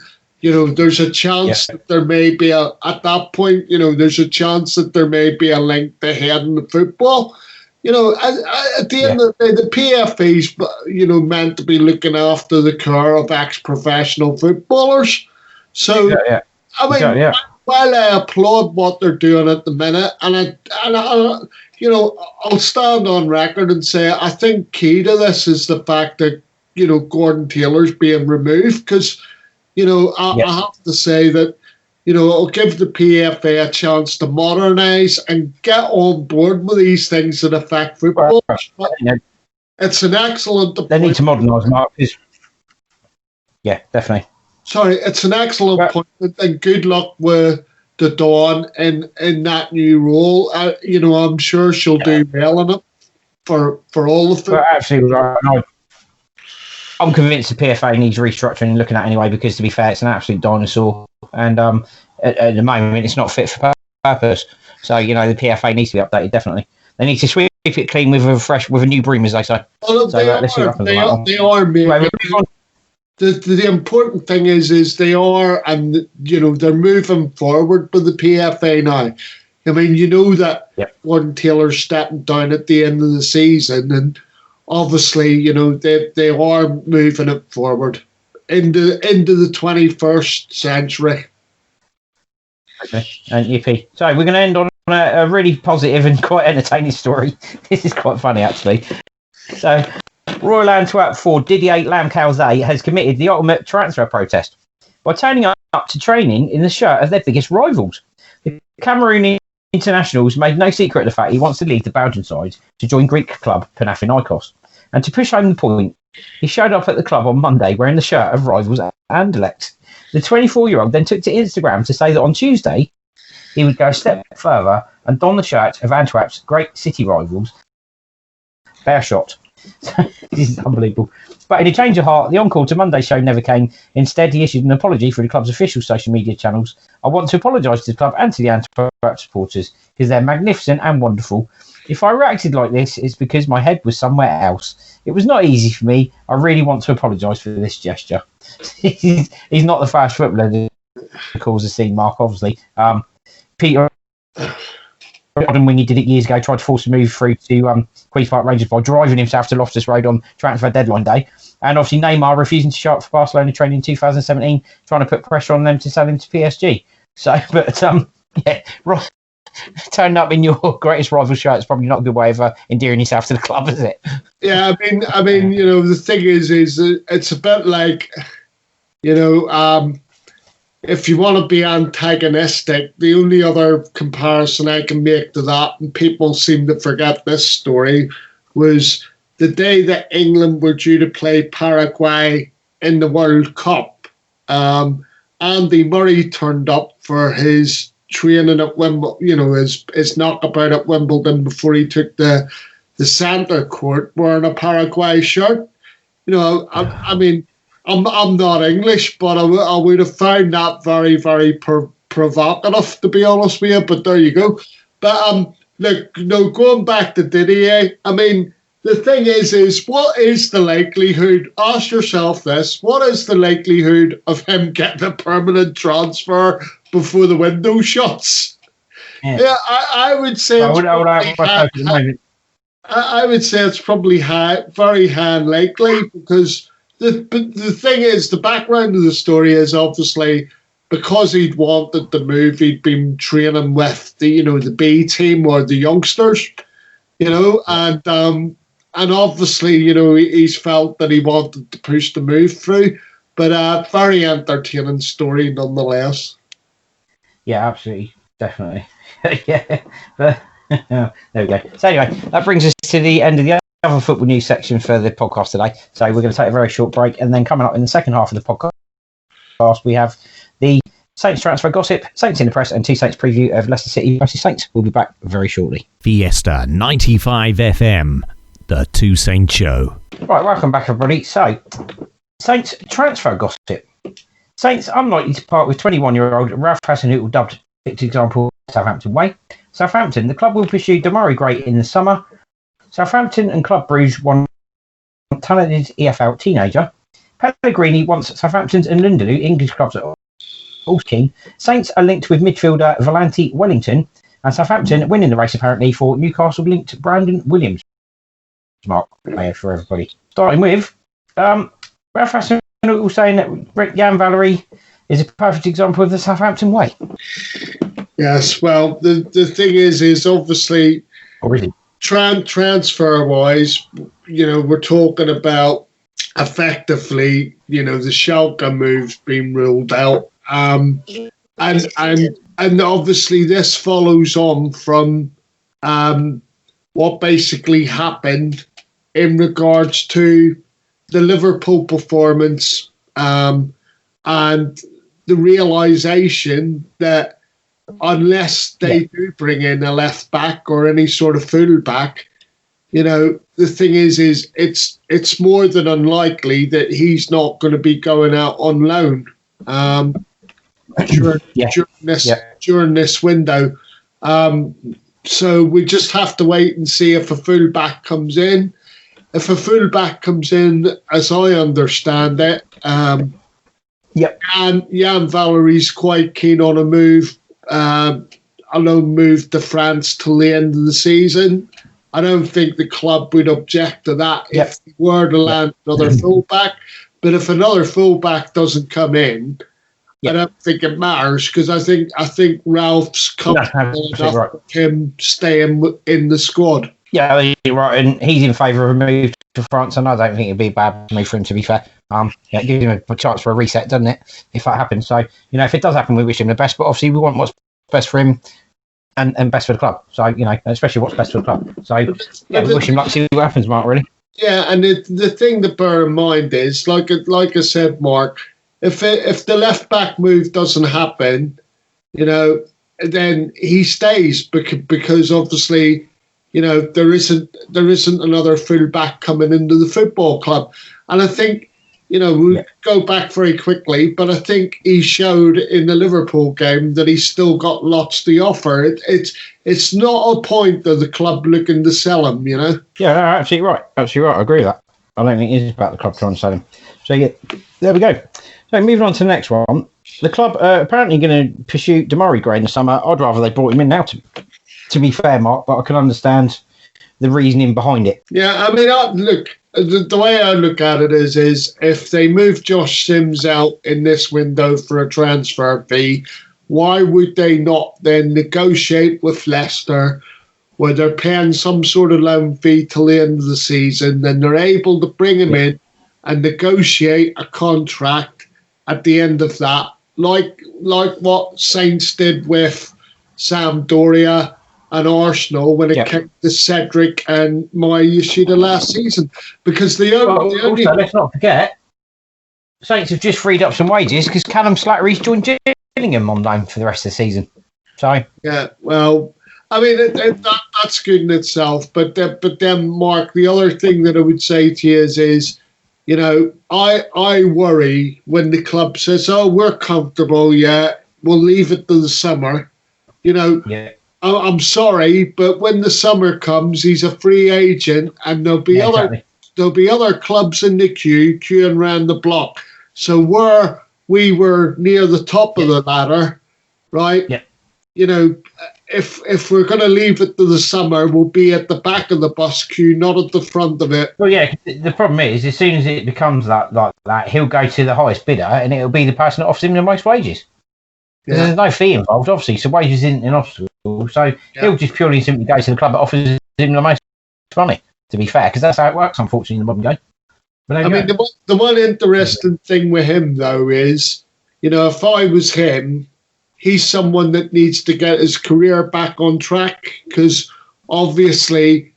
[SPEAKER 2] there's a chance that there may be at that point, there's a chance that there may be a link to head in the football. At the end of the day, the PFA's, meant to be looking after the care of ex-professional footballers. So, while I applaud what they're doing at the minute, and I'll stand on record and say I think key to this is the fact that, Gordon Taylor's being removed, because, I have to say that, it'll give the PFA a chance to modernise and get on board with these things that affect football. It's an excellent...
[SPEAKER 1] They need to modernise, Mark. Yeah, definitely.
[SPEAKER 2] Sorry, it's an excellent appointment, and good luck with the Dawn in that new role. I'm sure she'll do well in it for all the football.
[SPEAKER 1] Absolutely right. I'm convinced the PFA needs restructuring and looking at anyway, because to be fair, it's an absolute dinosaur, and at the moment it's not fit for purpose. So the PFA needs to be updated. Definitely, they need to sweep it clean with a new broom, as they say.
[SPEAKER 2] Well, they are. The important thing is they are, and they're moving forward with the PFA now. I mean, that Gordon Taylor's stepping down at the end of the season, and obviously, they are moving it forward into the 21st century.
[SPEAKER 1] Okay, and yippee. So we're going to end on a really positive and quite entertaining story. This is quite funny, actually. So, Royal Antwerp forward Didier Lamkelzee has committed the ultimate transfer protest by turning up to training in the shirt of their biggest rivals. The Cameroonian internationals made no secret of the fact he wants to leave the Belgian side to join Greek club Panathinaikos. And to push home the point, he showed up at the club on Monday wearing the shirt of rivals Anderlecht. The 24-year-old then took to Instagram to say that on Tuesday he would go a step further and don the shirt of Antwerp's great city rivals, Beerschot. This is unbelievable. But in a change of heart, the encore to Monday's show never came. Instead, he issued an apology through the club's official social media channels. I want to apologise to the club and to the Antwerp supporters because they're magnificent and wonderful. If I reacted like this, it's because my head was somewhere else. It was not easy for me. I really want to apologise for this gesture. He's not the first footballer to cause a scene, Mark, obviously. Peter Rodden, when he did it years ago, tried to force a move through to Queen's Park Rangers by driving himself to Loftus Road on transfer deadline day. And obviously Neymar refusing to show up for Barcelona training in 2017, trying to put pressure on them to sell him to PSG. So, but Ross, turning up in your greatest rival shirt is probably not a good way of endearing yourself to the club, is it?
[SPEAKER 2] Yeah, I mean, the thing is it's a bit like, if you want to be antagonistic, the only other comparison I can make to that, and people seem to forget this story, was the day that England were due to play Paraguay in the World Cup. Andy Murray turned up for his training at Wimbledon, his knockabout at Wimbledon before he took the centre court wearing a Paraguay shirt. I mean, I'm not English, but I would have found that very, very provocative, to be honest with you. But there you go. But look, going back to Didier, I mean, the thing is what is the likelihood? Ask yourself this: what is the likelihood of him getting a permanent transfer before the window shuts? Yeah, I would say. I would say it's probably very high unlikely, because the thing is, the background of the story is obviously because he'd wanted the move, he'd been training with the B team or the youngsters, and obviously, he's felt that he wanted to push the move through, but very entertaining story nonetheless.
[SPEAKER 1] Yeah, absolutely, definitely. Yeah, but there we go. So anyway, that brings us to the end of the other football news section for the podcast today. So we're going to take a very short break, and then coming up in the second half of the podcast, we have the Saints transfer gossip, Saints in the press, and two Saints preview of Leicester City versus Saints. We'll be back very shortly.
[SPEAKER 3] Fiesta 95 FM, the Two Saints Show.
[SPEAKER 1] Right, welcome back, everybody. So, Saints transfer gossip. Saints unlikely to part with 21-year-old Ralph Hasenhüttl, dubbed Fixed Example Southampton way. Southampton, the club will pursue Demarai Gray in the summer. Southampton and Club Brugge want talented EFL teenager. Pellegrini wants Southampton's and Lindeloo, English clubs at all key. Saints are linked with midfielder Valenti Wellington, and Southampton winning the race apparently for Newcastle linked Brandon Williams. Mark, for everybody. Starting with Ralph Hasenhüttl saying that Jan Valery is a perfect example of the Southampton way.
[SPEAKER 2] Yes, well, the thing is obviously
[SPEAKER 1] really?
[SPEAKER 2] Transfer wise, we're talking about effectively, the Schalke move's been ruled out, and obviously this follows on from what basically happened in regards to the Liverpool performance, and the realisation that unless they do bring in a left back or any sort of full back, the thing is it's more than unlikely that he's not going to be going out on loan during this window. So we just have to wait and see if a full back comes in. If a full back comes in, as I understand it, and Jan Valery's quite keen on a move, a loan move to France till the end of the season. I don't think the club would object to that if they were to land another fullback. But if another fullback doesn't come in, I don't think it matters, because I think Ralph's comfortable enough with him staying in the squad.
[SPEAKER 1] Yeah, you're right, and he's in favour of a move to France, and I don't think it'd be a bad move for him, to be fair. It gives him a chance for a reset, doesn't it, if that happens? So, if it does happen, we wish him the best, but obviously we want what's best for him and best for the club. So, especially what's best for the club. So, we wish him luck, see what happens, Mark, really.
[SPEAKER 2] Yeah, and the thing to bear in mind is, like I said, Mark, if the left-back move doesn't happen, then he stays, because obviously, there isn't another full-back coming into the football club. And I think, we'll go back very quickly, but I think he showed in the Liverpool game that he's still got lots to offer. It's not a point of the club looking to sell him,
[SPEAKER 1] Yeah, no, absolutely right. Absolutely right. I agree with that. I don't think it is about the club trying to sell him. So, there we go. So, moving on to the next one. The club are apparently going to pursue Demarai Gray in the summer. I'd rather they brought him in now, to be fair, Mark, but I can understand the reasoning behind it.
[SPEAKER 2] Yeah, I mean, look, the way I look at it is if they move Josh Sims out in this window for a transfer fee, why would they not then negotiate with Leicester where they're paying some sort of loan fee till the end of the season, then they're able to bring him in and negotiate a contract at the end of that, like what Saints did with Sampdoria and Arsenal when it came to Cedric and Maya Yoshida last season. Because
[SPEAKER 1] also, let's not forget, Saints have just freed up some wages because Callum Slattery's joined Gillingham on loan for the rest of the season. So
[SPEAKER 2] yeah, well, I mean that's good in itself. But then, Mark, the other thing that I would say to you is I worry when the club says, "Oh, we're comfortable, we'll leave it to the summer." I'm sorry, but when the summer comes, he's a free agent, and there'll be other clubs in the queuing around the block. So we were near the top of the ladder, right?
[SPEAKER 1] Yeah.
[SPEAKER 2] If we're going to leave it to the summer, we'll be at the back of the bus queue, not at the front of it.
[SPEAKER 1] Well, yeah. The problem is, as soon as it becomes like that, he'll go to the highest bidder, and it'll be the person that offers him the most wages. Yeah. There's no fee involved, obviously, so wages isn't an obstacle. So he'll just purely simply go to the club that offers him the most money, to be fair, because that's how it works, unfortunately, in the modern game. But
[SPEAKER 2] I mean, the one interesting thing with him, though, is, if I was him, he's someone that needs to get his career back on track, because obviously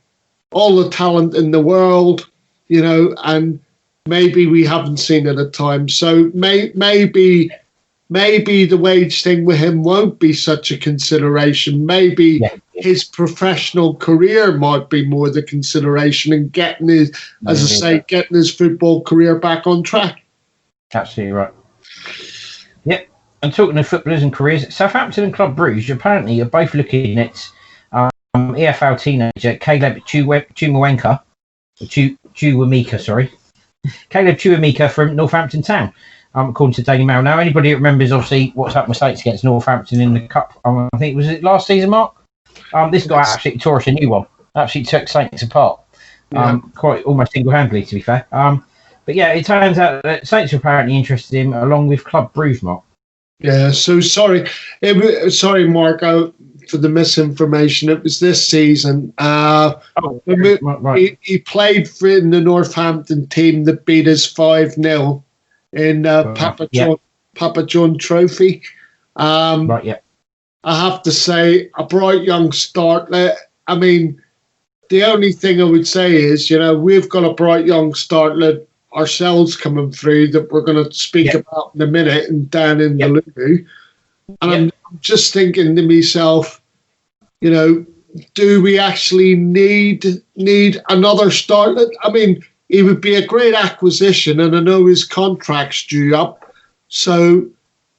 [SPEAKER 2] all the talent in the world, and maybe we haven't seen it at times. So maybe the wage thing with him won't be such a consideration. Maybe his professional career might be more the consideration, and getting his football career back on track.
[SPEAKER 1] Absolutely right. Yep. And talking of footballers and careers, Southampton and Club Brugge apparently are both looking at EFL teenager Caleb Chukwuemeka, sorry. Caleb Chukwuemeka from Northampton Town. according to Daily Mail. Now, anybody that remembers, obviously, what's happened with Saints against Northampton in the Cup, I think, was it last season, Mark? This guy absolutely tore us a new one. Absolutely took Saints apart. Quite almost single-handedly, to be fair. But yeah, it turns out that Saints are apparently interested in him, along with Club Brugge, Mark.
[SPEAKER 2] Yeah, so sorry, Mark, for the misinformation. It was this season. Right. He played in the Northampton team that beat us 5-0 in Papa John Trophy.
[SPEAKER 1] Right, yeah.
[SPEAKER 2] I have to say, a bright young startlet. I mean, the only thing I would say is, we've got a bright young startlet ourselves coming through that we're going to speak about in a minute, and down in the Lulu. And I'm just thinking to myself, do we actually need another startlet? I mean, he would be a great acquisition, and I know his contract's due up. So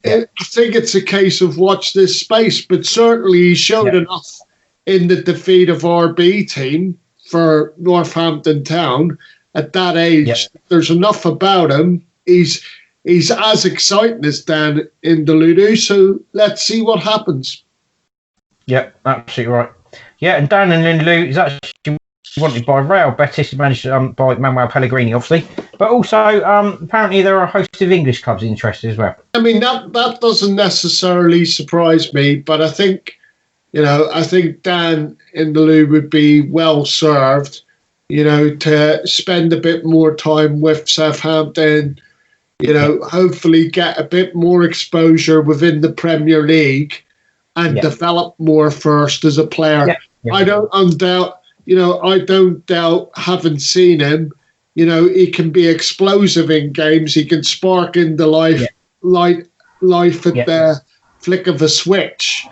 [SPEAKER 2] I think it's a case of watch this space, but certainly he showed enough in the defeat of RB team for Northampton Town. At that age, there's enough about him. He's as exciting as Dan in the Ludo, so let's see what happens. Yep,
[SPEAKER 1] absolutely right. Yeah, and Dan in the Ludo is actually wanted by Real Betis, managed by Manuel Pellegrini, obviously. But also, apparently there are a host of English clubs interested as well.
[SPEAKER 2] I mean, that doesn't necessarily surprise me, but I think, I think Dan in the Ludo would be well served, to spend a bit more time with Southampton, hopefully get a bit more exposure within the Premier League and develop more first as a player. Yeah. Yeah. I don't doubt, having seen him, he can be explosive in games. He can spark into life at the flick of a switch.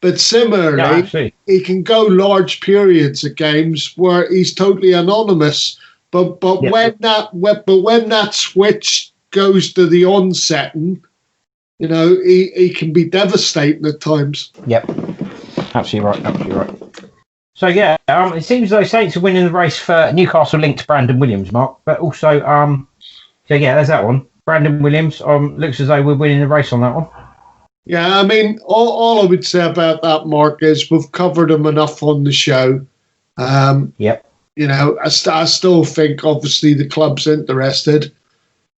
[SPEAKER 2] But similarly, he can go large periods of games where he's totally anonymous. But when that switch goes to the on-setting, he can be devastating at times.
[SPEAKER 1] Yep, absolutely right. So it seems though Saints are winning the race for Newcastle linked Brandon Williams, Mark. But also, there's that one. Brandon Williams. Looks as though we're winning the race on that one.
[SPEAKER 2] Yeah, I mean, all I would say about that, Mark, is we've covered him enough on the show. I still think, obviously, the club's interested.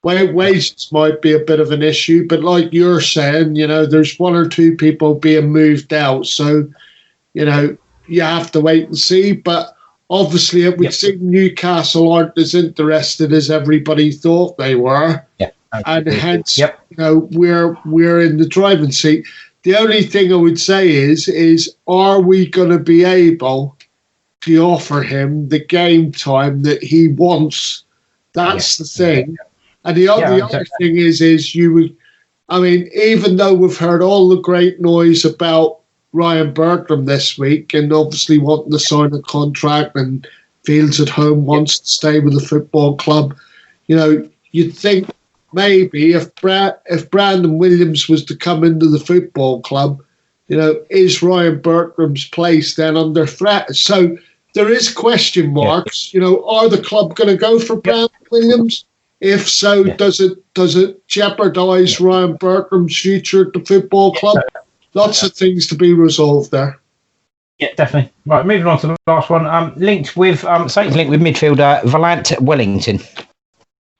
[SPEAKER 2] Wages might be a bit of an issue, but like you're saying, there's one or two people being moved out. So, you have to wait and see. But obviously, it would seem Newcastle aren't as interested as everybody thought they were.
[SPEAKER 1] Yeah.
[SPEAKER 2] And hence, we're in the driving seat. The only thing I would say is are we going to be able to offer him the game time that he wants? That's the thing. And the other thing is even though we've heard all the great noise about Ryan Bertram this week and obviously wanting to sign a contract and feels at home, wants to stay with the football club, you'd think, maybe if Brandon Williams was to come into the football club, is Ryan Bertram's place then under threat? So there is question marks. Are the club going to go for Brandon Williams? If so, does it jeopardise Ryan Bertram's future at the football club? Lots of things to be resolved there.
[SPEAKER 1] Yeah, definitely. Right, moving on to the last one. Saints linked with midfielder Valant Wellington.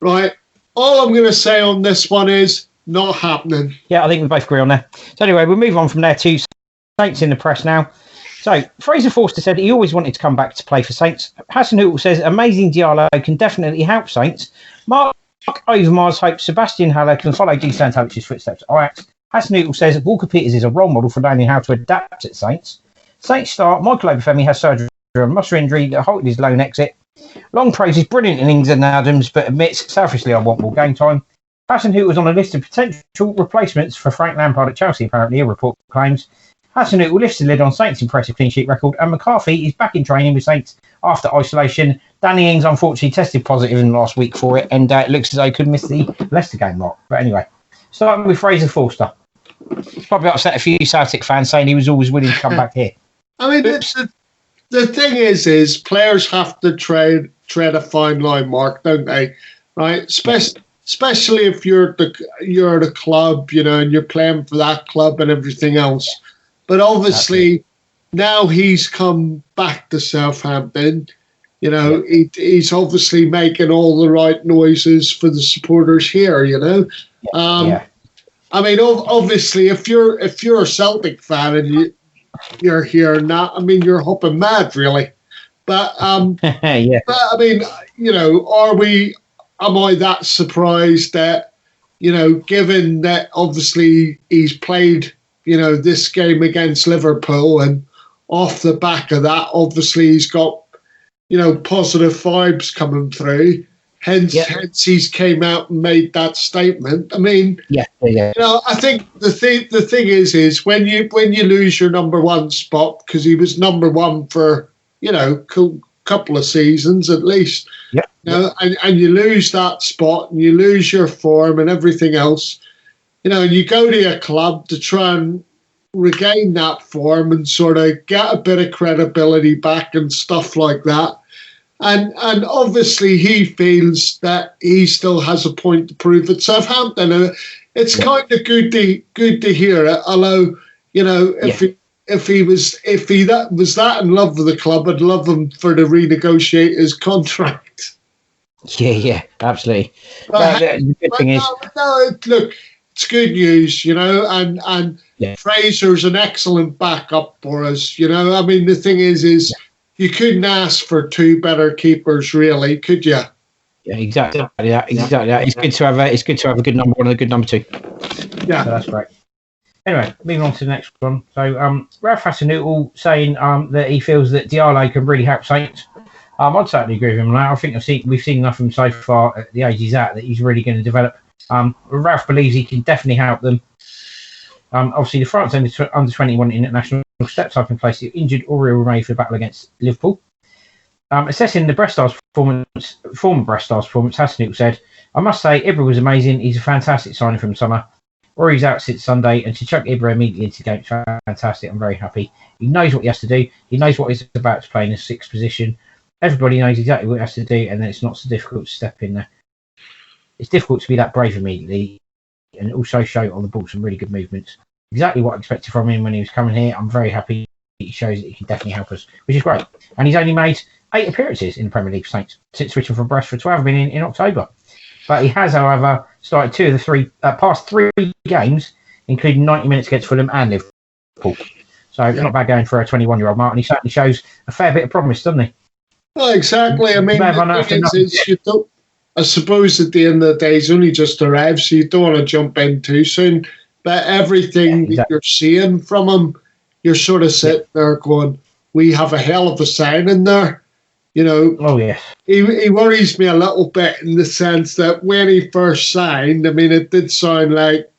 [SPEAKER 2] Right. All I'm going to say on this one is not happening.
[SPEAKER 1] Yeah, I think we both agree on that. So anyway, we'll move on from there to Saints in the press now. So Fraser Forster said he always wanted to come back to play for Saints. Hasenhüttl says amazing Diallo can definitely help Saints. Mark Overmars hopes Sebastian Haller can follow Di Santovic's footsteps at Ajax. Hasenhüttl says Walker Peters is a role model for learning how to adapt at Saints. Saints star Michael Obafemi has surgery on muscle injury that halted his loan exit. Long praise is brilliant in Ings and Adams, but admits selfishly I want more game time. Hasenhüttl was on a list of potential replacements for Frank Lampard at Chelsea, apparently, a report claims. Hasenhüttl lifts the lid on Saints' impressive clean sheet record, and McCarthy is back in training with Saints after isolation. Danny Ings unfortunately tested positive in the last week for it, and it looks as though he could miss the Leicester game, Mark. But anyway, starting with Fraser Forster. Probably upset a few Celtic fans saying he was always willing to come back here.
[SPEAKER 2] I mean, the thing is players have to tread a fine line, Mark, don't they? Right? especially if you're the club, and you're playing for that club and everything else. But obviously, now he's come back to Southampton. He's obviously making all the right noises for the supporters here. I mean, obviously, if you're a Celtic fan and you're here now, I mean, you're hopping mad, really. But but I mean, am I that surprised that, given that obviously he's played, this game against Liverpool, and off the back of that, obviously he's got, positive vibes coming through. Hence he's came out and made that statement. I mean, I think the thing is when you lose your number one spot, because he was number one for couple of seasons at least, and you lose that spot and you lose your form and everything else, and you go to a club to try and regain that form and sort of get a bit of credibility back and stuff like that. And obviously he feels that he still has a point to prove at Southampton. It's kind of good to hear it. Although, if he was that in love with the club, I'd love him to renegotiate his contract.
[SPEAKER 1] Yeah, absolutely. The good thing is,
[SPEAKER 2] look, it's good news, and Fraser's an excellent backup for us. I mean, the thing is. You couldn't ask for two better keepers, really, could you?
[SPEAKER 1] Yeah, exactly. Exactly. It's good to have a good number one and a good number two.
[SPEAKER 2] Yeah,
[SPEAKER 1] so that's great. Anyway, moving on to the next one. So, Ralph Hasenhüttl saying that he feels that Diallo can really help Saints. I'd certainly agree with him on that. I think we've seen enough of him so far at the age he's at that he's really going to develop. Ralph believes he can definitely help them. Obviously, the France under 21 international steps up in place the injured Oriol Romeu for the battle against Liverpool. Assessing the Brest Stars former Brest Stars performance, Hasenhüttl said, "I must say, Ibra was amazing. He's a fantastic signing from the summer. Ori's out since Sunday, and to chuck Ibra immediately into the game is fantastic. I'm very happy. He knows what he has to do. He knows what he's about to play in a sixth position. Everybody knows exactly what he has to do, and then it's not so difficult to step in there. It's difficult to be that brave immediately, and also show on the ball some really good movements. Exactly what I expected from him when he was coming here. I'm very happy he shows that he can definitely help us, which is great. And he's only made 8 appearances in the Premier League Saints since switching from Brest for 12 been in October. But he has, however, started 2 of the past 3 games, including 90 minutes against Fulham and Liverpool. So it's not bad going for a 21-year-old Martin. He certainly shows a fair bit of promise, doesn't he?
[SPEAKER 2] Well, exactly. I mean, I suppose at the end of the day, he's only just arrived, so you don't want to jump in too soon. But everything that you're seeing from him, you're sort of sitting there going, we have a hell of a signing there.
[SPEAKER 1] Oh, yes.
[SPEAKER 2] He worries me a little bit in the sense that when he first signed, I mean, it did sound like,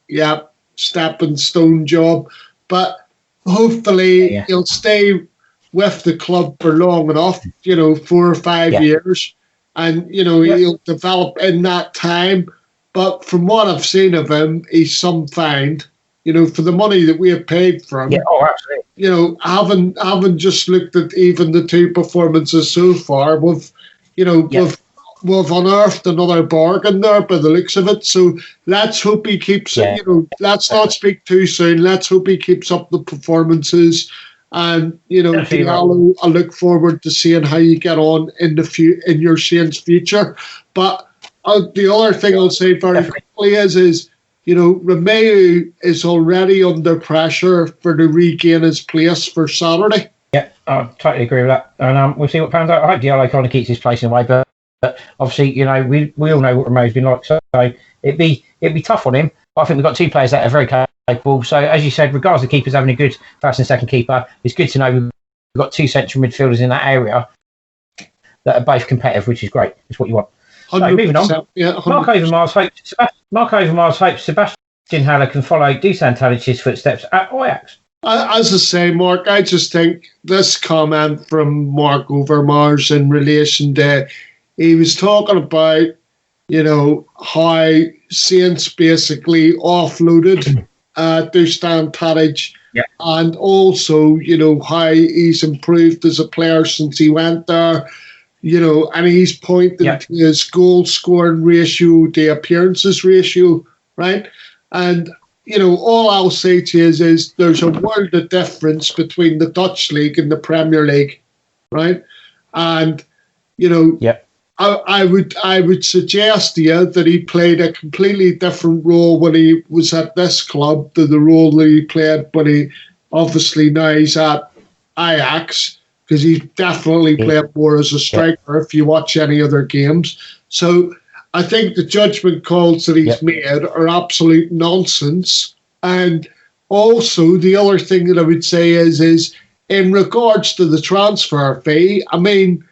[SPEAKER 2] stepping stone job. But hopefully he'll stay with the club for long enough, 4 or 5 years. And, he'll develop in that time. But from what I've seen of him, he's some find. For the money that we have paid for him.
[SPEAKER 1] Yeah, absolutely.
[SPEAKER 2] Haven't just looked at even the 2 performances so far. We've unearthed another bargain there by the looks of it. So let's hope he keeps. Let's not speak too soon. Let's hope he keeps up the performances. And Diallo, I look forward to seeing how you get on in your Saints' future. But the other thing I'll say very quickly is Romeu is already under pressure to regain his place for Saturday.
[SPEAKER 1] Yeah, I totally agree with that. And we'll see what pans out. I hope Diallo kind of keeps his place in a way, but obviously, we all know what Romeu's been like, so it'd be tough on him. But I think we've got 2 players that are very capable. So as you said, regardless of keepers having a good first and second keeper, it's good to know we've got 2 central midfielders in that area that are both competitive, which is great. It's what you want. So moving on, Mark Overmars hopes Sebastian Haller can follow Dusan Tadic's footsteps at Ajax.
[SPEAKER 2] As I say, Mark, I just think this comment from Mark Overmars in relation to, he was talking about, how Saints basically offloaded Dusan Tadic, and also, how he's improved as a player since he went there. and he's pointing to his goal scoring ratio, the appearances ratio, right? And, all I'll say to you is there's a world of difference between the Dutch League and the Premier League, right? And, I would suggest to you that he played a completely different role when he was at this club to the role that he played when he obviously now he's at Ajax, because he definitely played more as a striker if you watch any other games. So I think the judgment calls that he's made are absolute nonsense. And also the other thing that I would say is in regards to the transfer fee, I mean,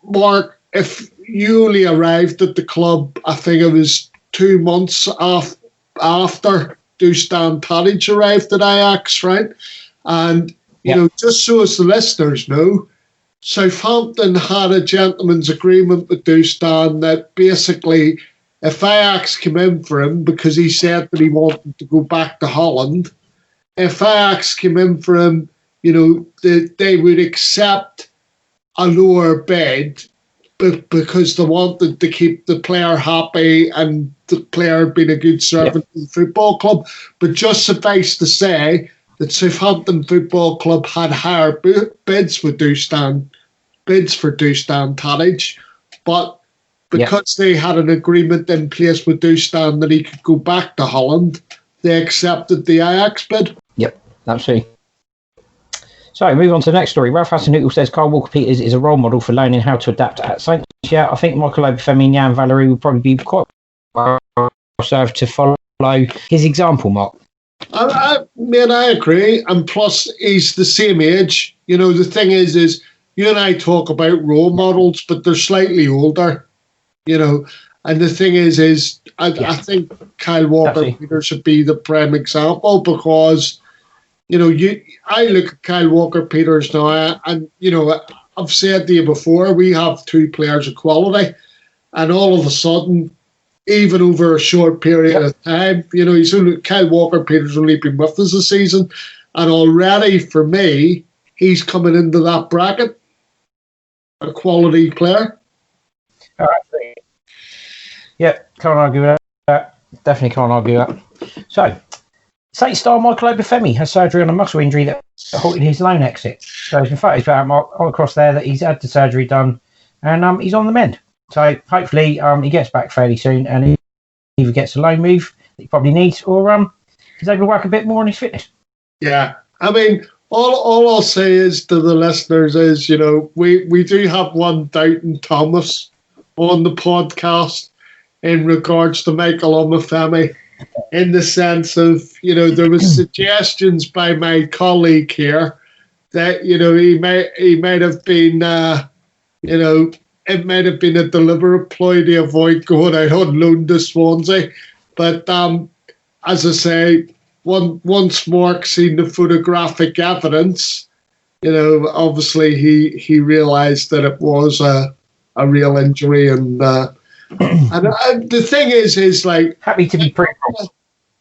[SPEAKER 2] Mark, if you only arrived at the club, I think it was 2 months after Dusan Tadic arrived at Ajax, right? And, just so as the listeners know, Southampton had a gentleman's agreement with Dusan that basically if Ajax came in for him because he said that he wanted to go back to Holland, if Ajax came in for him, they would accept a lower bid because they wanted to keep the player happy and the player being a good servant to the football club. But just suffice to say that Southampton Football Club had higher bids for Dusan Tadic, but because they had an agreement in place with Dusan that he could go back to Holland, they accepted the Ajax bid.
[SPEAKER 1] Yep, absolutely. So, move on to the next story. Ralph Hasenhüttl says Kyle Walker-Peters is a role model for learning how to adapt at Saints. Yeah, I think Michael Obafemi and Jan Valery would probably be quite well served to follow his example, Mark.
[SPEAKER 2] I agree. And plus, he's the same age. The thing is you and I talk about role models, but they're slightly older. And the thing is I think Kyle Walker-Peters should be the prime example because, I look at Kyle Walker-Peters now and, I've said to you before, we have two players of quality and all of a sudden, even over a short period of time, Kyle Walker-Peters only been with us a season and already for me, he's coming into that bracket, a quality player.
[SPEAKER 1] All right. Yeah, can't argue with that. Definitely can't argue that. So, Saints star Michael Obafemi has surgery on a muscle injury that halted his loan exit. So there's been photos all across there that he's had the surgery done and he's on the mend. So hopefully he gets back fairly soon and he either gets a loan move that he probably needs or he's able to work a bit more on his fitness.
[SPEAKER 2] Yeah, I mean, all I'll say is to the listeners is, we do have one Doubting Thomas on the podcast in regards to Michael Obafemi, in the sense of, there was suggestions by my colleague here that, he might have been, it might have been a deliberate ploy to avoid going out on loan to Swansea. But as I say, once Mark seen the photographic evidence, obviously he realised that it was a real injury and the thing is like
[SPEAKER 1] happy to be pretty.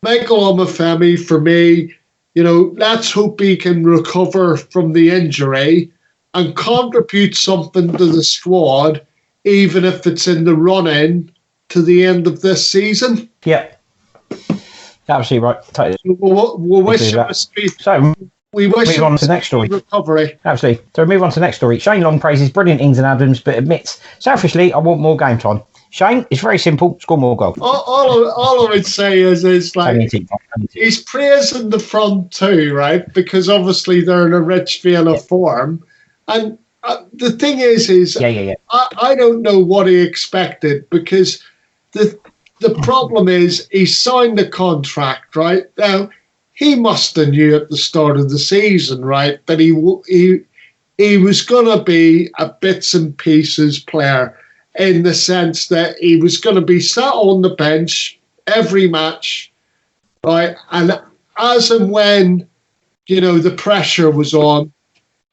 [SPEAKER 2] Michael Obafemi, for me, let's hope he can recover from the injury and contribute something to the squad, even if it's in the run-in to the end of this season.
[SPEAKER 1] Yeah, absolutely right. Totally.
[SPEAKER 2] We'll wish him a speed.
[SPEAKER 1] So
[SPEAKER 2] we wish
[SPEAKER 1] move on to the next story.
[SPEAKER 2] Recovery.
[SPEAKER 1] Absolutely. So move on to the next story. Shane Long praises brilliant Ings and Adams, but admits selfishly, I want more game time. Shane, it's very simple. Score more goals.
[SPEAKER 2] All I would say is like he's praising the front two, right? Because obviously they're in a rich vein of form, and the thing is I don't know what he expected because the problem is he signed the contract right now. He must have knew at the start of the season, right, that he was going to be a bits and pieces player. In the sense that he was going to be sat on the bench every match, right? And as and when, the pressure was on,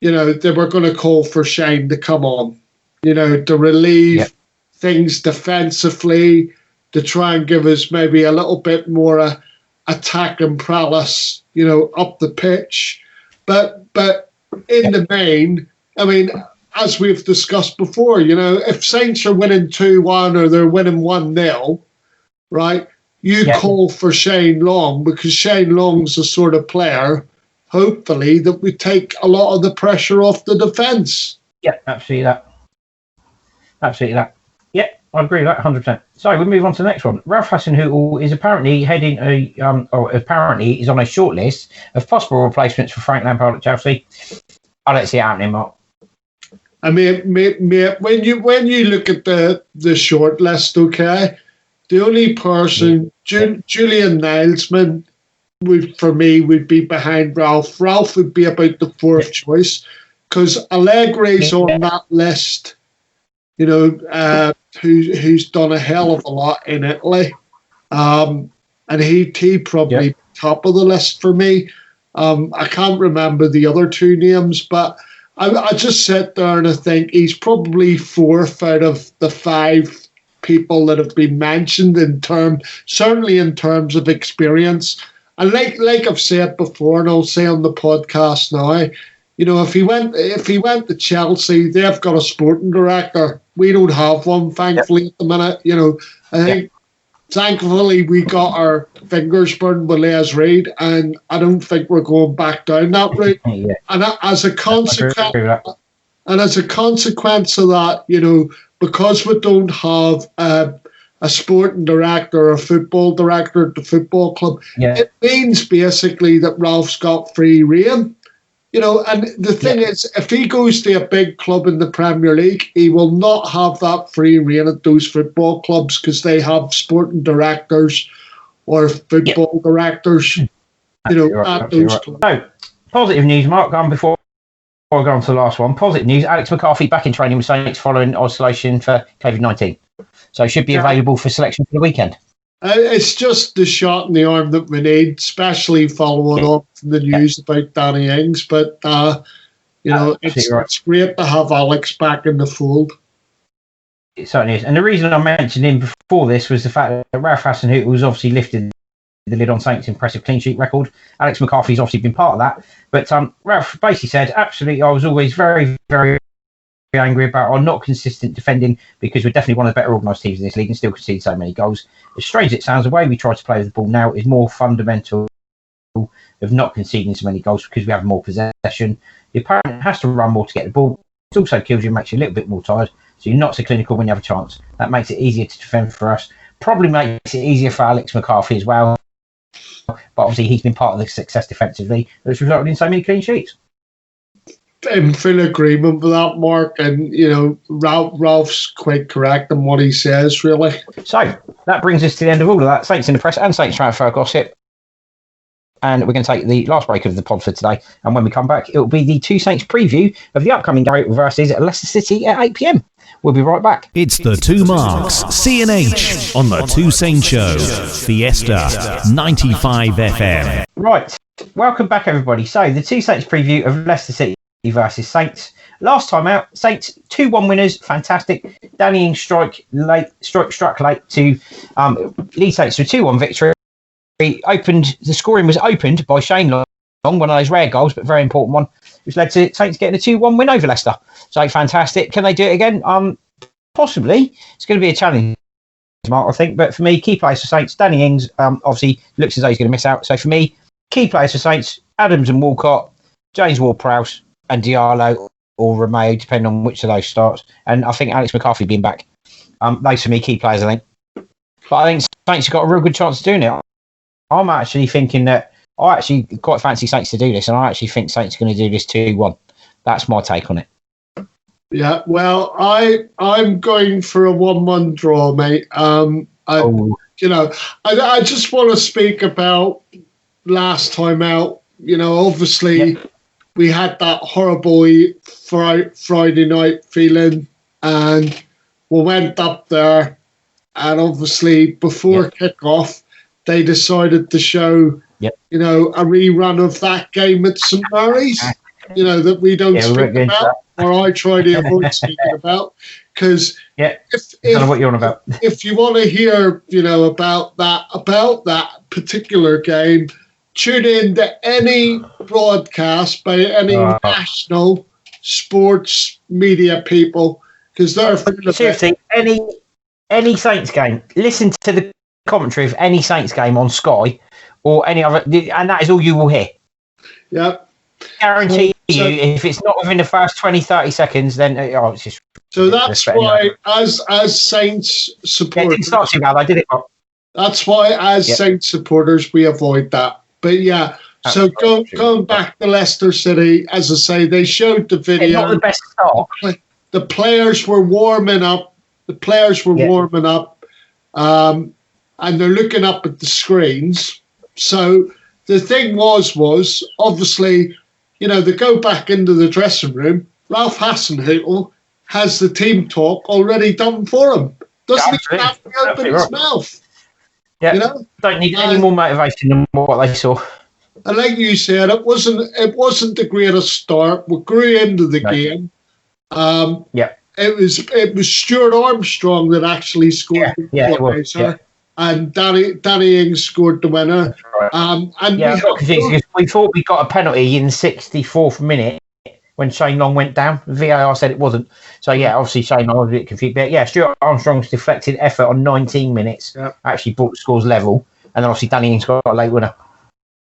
[SPEAKER 2] they were going to call for Shane to come on, to relieve things defensively, to try and give us maybe a little bit more attacking prowess, up the pitch. But in the main, I mean, as we've discussed before, if Saints are winning 2-1 or they're winning 1-0, right, you call for Shane Long, because Shane Long's the sort of player, hopefully, that would take a lot of the pressure off the defence.
[SPEAKER 1] Yeah, absolutely that. Yeah, I agree with that 100%. So we move on to the next one. Ralph Hasenhüttl is apparently apparently is on a short list of possible replacements for Frank Lampard at Chelsea. I don't see it happening, Mark.
[SPEAKER 2] I mean, when you look at the short list, okay, the only person, Julian Nagelsmann, would be behind Ralph. Ralph would be about the fourth choice, because Allegri's on that list, who's done a hell of a lot in Italy. And he probably top of the list for me. I can't remember the other two names, but I just sit there and I think he's probably fourth out of the five people that have been mentioned certainly in terms of experience. And like I've said before, and I'll say on the podcast now, if he went to Chelsea, they've got a sporting director. We don't have one, thankfully, at the minute. I think thankfully we got our fingers burned with Les Reed, and I don't think we're going back down that route. And as a consequence of that, because we don't have a sporting director or a football director at the football club, it means basically that Ralph's got free rein. And the thing is, if he goes to a big club in the Premier League, he will not have that free rein at those football clubs, because they have sporting directors or football directors, at those clubs.
[SPEAKER 1] So, positive news, Mark, before I go on to the last one. Positive news, Alex McCarthy back in training with Saints following isolation for COVID-19. So should be available for selection for the weekend.
[SPEAKER 2] It's just the shot in the arm that we need, especially following up from the news about Danny Ings. But, it's great to have Alex back in the fold.
[SPEAKER 1] It certainly is. And the reason I mentioned him before this was the fact that Ralph Hasenhüttl was obviously lifted the lid on Saints' impressive clean sheet record. Alex McCarthy's obviously been part of that. But Ralph basically said, absolutely, I was always very, very angry about our not consistent defending, because we're definitely one of the better organised teams in this league and still concede so many goals. As strange as it sounds, the way we try to play with the ball now is more fundamental of not conceding so many goals, because we have more possession. The opponent has to run more to get the ball. It also kills you and makes you a little bit more tired, so you're not so clinical when you have a chance. That makes it easier to defend for us. Probably makes it easier for Alex McCarthy as well. But obviously he's been part of the success defensively that's resulted in so many clean sheets.
[SPEAKER 2] In full agreement with that, Mark, and Ralph's quite correct in what he says, really.
[SPEAKER 1] So that brings us to the end of all of that Saints in the press and Saints transfer gossip, and we're going to take the last break of the pod for today. And when we come back, it will be the Two Saints preview of the upcoming game versus Leicester City at 8 p.m. We'll be right back.
[SPEAKER 3] It's the Two Marks, C&H, on the Two Saints Show, Fiesta 95 FM.
[SPEAKER 1] Right, welcome back, everybody. So the Two Saints preview of Leicester City versus Saints. Last time out, Saints 2-1 winners, fantastic. Danny Ings struck late to lead Saints to a 2-1 victory. The scoring was opened by Shane Long, one of those rare goals, but very important one, which led to Saints getting a 2-1 win over Leicester. So fantastic. Can they do it again? Possibly. It's going to be a challenge, Mark, I think. But for me, key players for Saints, Danny Ings, obviously looks as though he's going to miss out. So for me, key players for Saints, Adams and Walcott, James Ward-Prowse and Diallo or Romeo, depending on which of those starts. And I think Alex McCarthy being back. Those for me, key players, I think. But I think Saints have got a real good chance of doing it. I'm actually thinking that I actually quite fancy Saints to do this, and I actually think Saints are going to do this 2-1. That's my take on it.
[SPEAKER 2] Yeah, well, I'm going for a 1-1 draw, mate. I just want to speak about last time out. Obviously we had that horrible Friday night feeling, and we went up there, and obviously before kickoff, they decided to show, a rerun of that game at St Mary's, that we don't speak about, or I try to avoid speaking about, because
[SPEAKER 1] I don't know what you're on about.
[SPEAKER 2] If you want to hear, about that particular game, tune in to any broadcast by any national sports media people because they're
[SPEAKER 1] seriously any Saints game. Listen to the commentary of any Saints game on Sky or any other, and that is all you will hear.
[SPEAKER 2] Yeah.
[SPEAKER 1] Guarantee you, if it's not within the first 20-30 seconds, then it's just.
[SPEAKER 2] So that's why, as Saints supporters,
[SPEAKER 1] it didn't start too bad. I did it wrong.
[SPEAKER 2] That's why, as Saints supporters, we avoid that. But yeah, so going back to Leicester City, as I say, they showed the video.
[SPEAKER 1] Yeah, not the best start.
[SPEAKER 2] The players were warming up. And they're looking up at the screens. So the thing was obviously, they go back into the dressing room. Ralph Hasenhüttl has the team talk already done for him. Doesn't even have to open his mouth.
[SPEAKER 1] Yeah, don't need any more motivation than what they saw.
[SPEAKER 2] And like you said, it wasn't the greatest start. We grew into the game. It was Stuart Armstrong that actually scored the equaliser, and Danny Ings scored the winner.
[SPEAKER 1] We thought we got a penalty in the 64th minute when Shane Long went down. VAR said it wasn't. So obviously Shane Long was a bit confused. But Stuart Armstrong's deflected effort on 19 minutes actually brought the scores level, and then obviously Danny Ings got a late winner.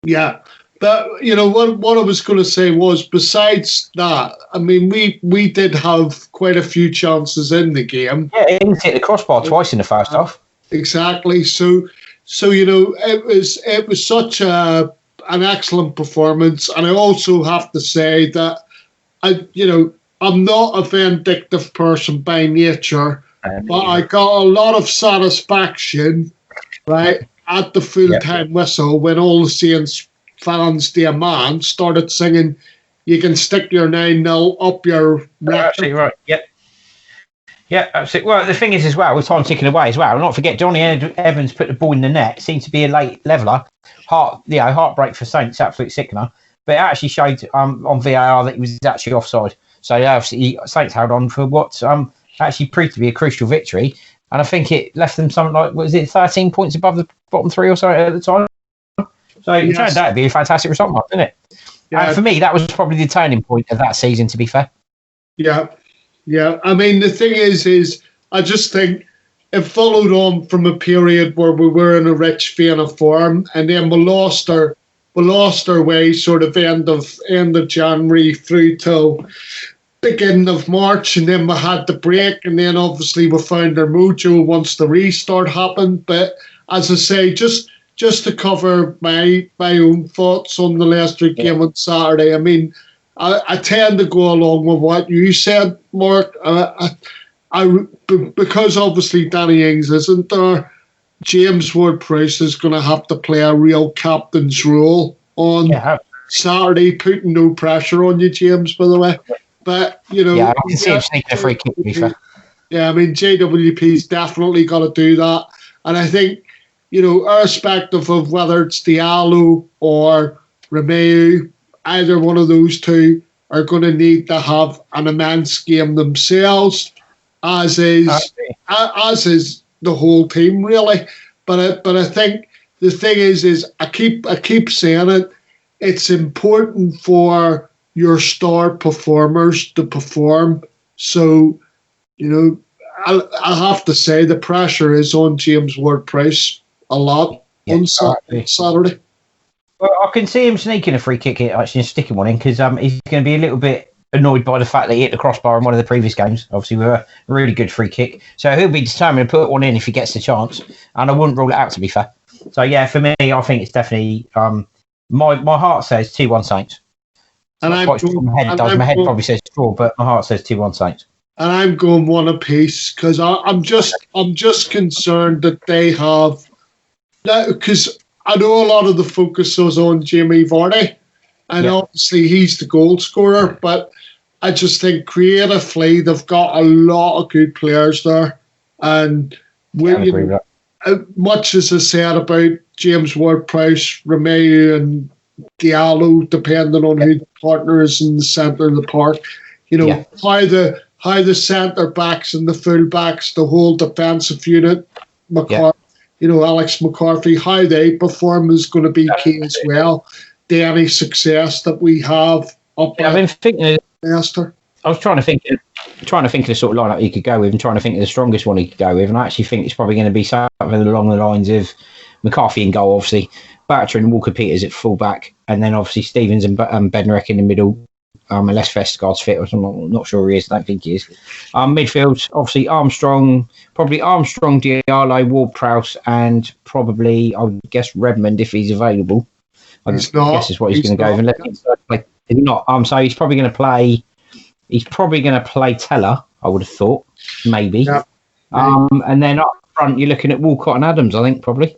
[SPEAKER 1] Yeah.
[SPEAKER 2] But, what I was going to say was, besides that, I mean, we did have quite a few chances in the game.
[SPEAKER 1] Yeah, Ings hit the crossbar twice in the first half.
[SPEAKER 2] Exactly. So it was such an excellent performance. And I also have to say that, I'm not a vindictive person by nature, but I got a lot of satisfaction, right, at the full-time whistle when all the Saints fans, the man, started singing, "You can stick your 9-0 up your rectum."
[SPEAKER 1] Absolutely right. Yeah, absolutely. Well, the thing is as well, with time ticking away as well, not forget Johnny Evans put the ball in the net. Seemed to be a late leveller. Heartbreak for Saints, absolute sickener. But it actually showed on VAR that he was actually offside. So obviously Saints held on for what actually proved to be a crucial victory. And I think it left them something like, 13 points above the bottom three or so at the time? So it turned out to be a fantastic result, didn't it? Yeah. And for me, that was probably the turning point of that season, to be fair.
[SPEAKER 2] Yeah. I mean, the thing is I just think it followed on from a period where we were in a rich vein of form, and then we lost our way sort of end of January through till beginning of March, and then we had the break, and then obviously we found our mojo once the restart happened. But as I say, just to cover my own thoughts on the Leicester game on Saturday, I mean, I tend to go along with what you said, Mark. Because obviously Danny Ings isn't there, James Ward-Prowse is going to have to play a real captain's role on Saturday, putting no pressure on you, James, by the way. But, I
[SPEAKER 1] can see him sneaking a free kick, to be fair.
[SPEAKER 2] Yeah, I mean, JWP's definitely got to do that. And I think, irrespective of whether it's Diallo or Romeu, either one of those two are going to need to have an immense game themselves, as is the whole team, really. But I think the thing is I keep saying it. It's important for your star performers to perform. So, I have to say the pressure is on James Ward-Prowse a lot on Saturday.
[SPEAKER 1] Well, I can see him sneaking a free kick here, actually, and sticking one in, because he's going to be a little bit annoyed by the fact that he hit the crossbar in one of the previous games, obviously with a really good free kick. So he'll be determined to put one in if he gets the chance, and I wouldn't rule it out, to be fair. So for me, I think it's definitely my heart says 2-1 Saints.
[SPEAKER 2] And
[SPEAKER 1] my head probably says draw, but my heart says 2-1 Saints.
[SPEAKER 2] And I'm going one apiece because I'm just concerned that they have that, because I know a lot of the focus was on Jamie Vardy, and obviously he's the goal scorer, but I just think creatively they've got a lot of good players there. And much as I said about James Ward-Prowse, Romeu and Diallo, depending on who the partner is in the centre of the park, how the centre backs and the full backs, the whole defensive unit, Alex McCarthy, how they perform is going to be key as well to any success that we have up
[SPEAKER 1] I've been thinking
[SPEAKER 2] Leicester.
[SPEAKER 1] I was trying to think of the sort of lineup he could go with, and trying to think of the strongest one he could go with, and I actually think it's probably going to be something along the lines of McCarthy in goal, obviously, Batcher and Walker Peters at full back, and then obviously Stevens and Bednarek in the middle, unless Vestergaard's fit, which I'm not sure he is. I don't think he is. Midfield, obviously Armstrong, Diallo, Ward-Prowse, and probably, I would guess, Redmond if he's available. I guess is what he's going to go with. He's not. So he's probably going to play. He's probably going to play Teller, I would have thought, maybe. Yeah. And then up front, you're looking at Walcott and Adams, I think, probably.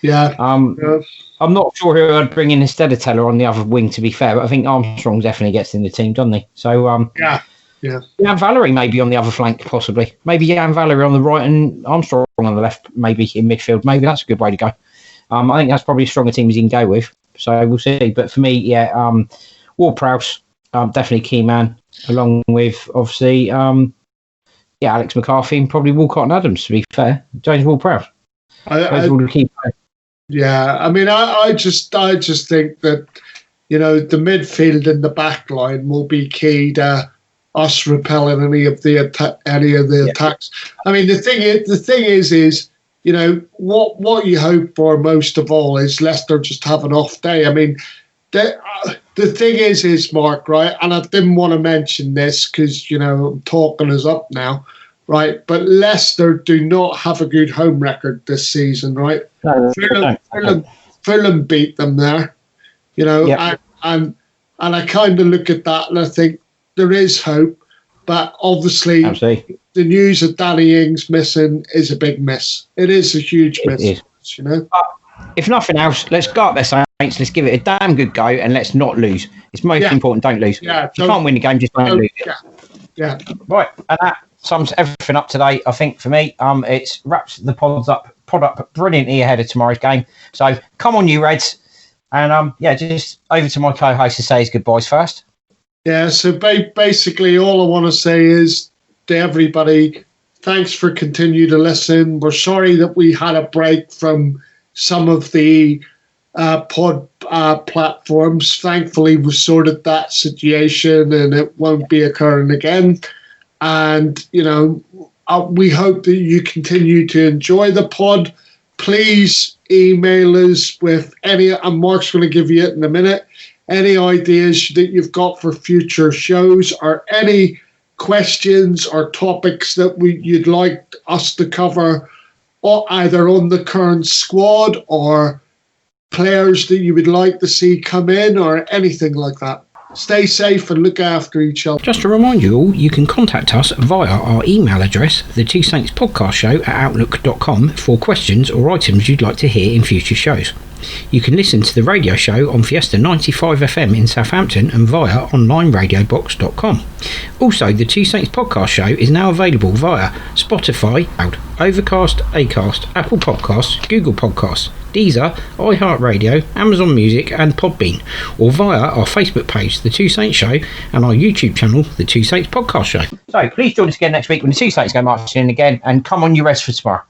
[SPEAKER 2] Yeah.
[SPEAKER 1] I'm not sure who I'd bring in instead of Teller on the other wing, to be fair, but I think Armstrong definitely gets in the team, doesn't he? So,
[SPEAKER 2] yeah.
[SPEAKER 1] Jan Valery maybe on the other flank, possibly. Maybe Jan Valery on the right and Armstrong on the left, maybe in midfield. Maybe that's a good way to go. I think that's probably a stronger team as he can go with. So we'll see. But for me, Ward-Prowse, definitely key man, along with, obviously, Alex McCarthy and probably Walcott and Adams, to be fair. James Ward-Prowse.
[SPEAKER 2] Yeah, I mean, I just think that, the midfield and the back line will be key to us repelling any of the attacks. I mean, the thing is, what you hope for most of all is Leicester just have an off day. I mean, the thing is, Mark, right? And I didn't want to mention this because, I'm talking us up now, right? But Leicester do not have a good home record this season, right?
[SPEAKER 1] No,
[SPEAKER 2] Fulham beat them there, and I kind of look at that and I think there is hope, but obviously the news of Danny Ings missing is a big miss. It is a huge miss,
[SPEAKER 1] If nothing else, let's go up there, Saints. Let's give it a damn good go and let's not lose. It's most important, don't lose.
[SPEAKER 2] Yeah,
[SPEAKER 1] if you can't win the game, just don't lose it.
[SPEAKER 2] Yeah.
[SPEAKER 1] Right, and that sums everything up today, I think, for me. It wraps the pod up brilliantly ahead of tomorrow's game. So come on, you Reds. And just over to my co-host to say his goodbyes first.
[SPEAKER 2] Yeah, so basically all I want to say is to everybody, thanks for continuing to listen. We're sorry that we had a break from some of the pod platforms. Thankfully, we sorted that situation and it won't be occurring again. And, we hope that you continue to enjoy the pod. Please email us with any, and Mark's going to give you it in a minute, any ideas that you've got for future shows or any questions or topics that you'd like us to cover, or either on the current squad or players that you would like to see come in or anything like that. Stay safe and look after each other.
[SPEAKER 1] Just to remind you all, you can contact us via our email address, the Two Saints Podcast Show at outlook.com, for questions or items you'd like to hear in future shows. You can listen to the radio show on Fiesta 95 FM in Southampton and via onlineradiobox.com. Also, the Two Saints Podcast Show is now available via Spotify, Overcast, Acast, Apple Podcasts, Google Podcasts, Deezer, iHeartRadio, Amazon Music and Podbean, or via our Facebook page, The Two Saints Show, and our YouTube channel, The Two Saints Podcast Show. So please join us again next week when the Two Saints go marching in again, and come on, you Reds for tomorrow.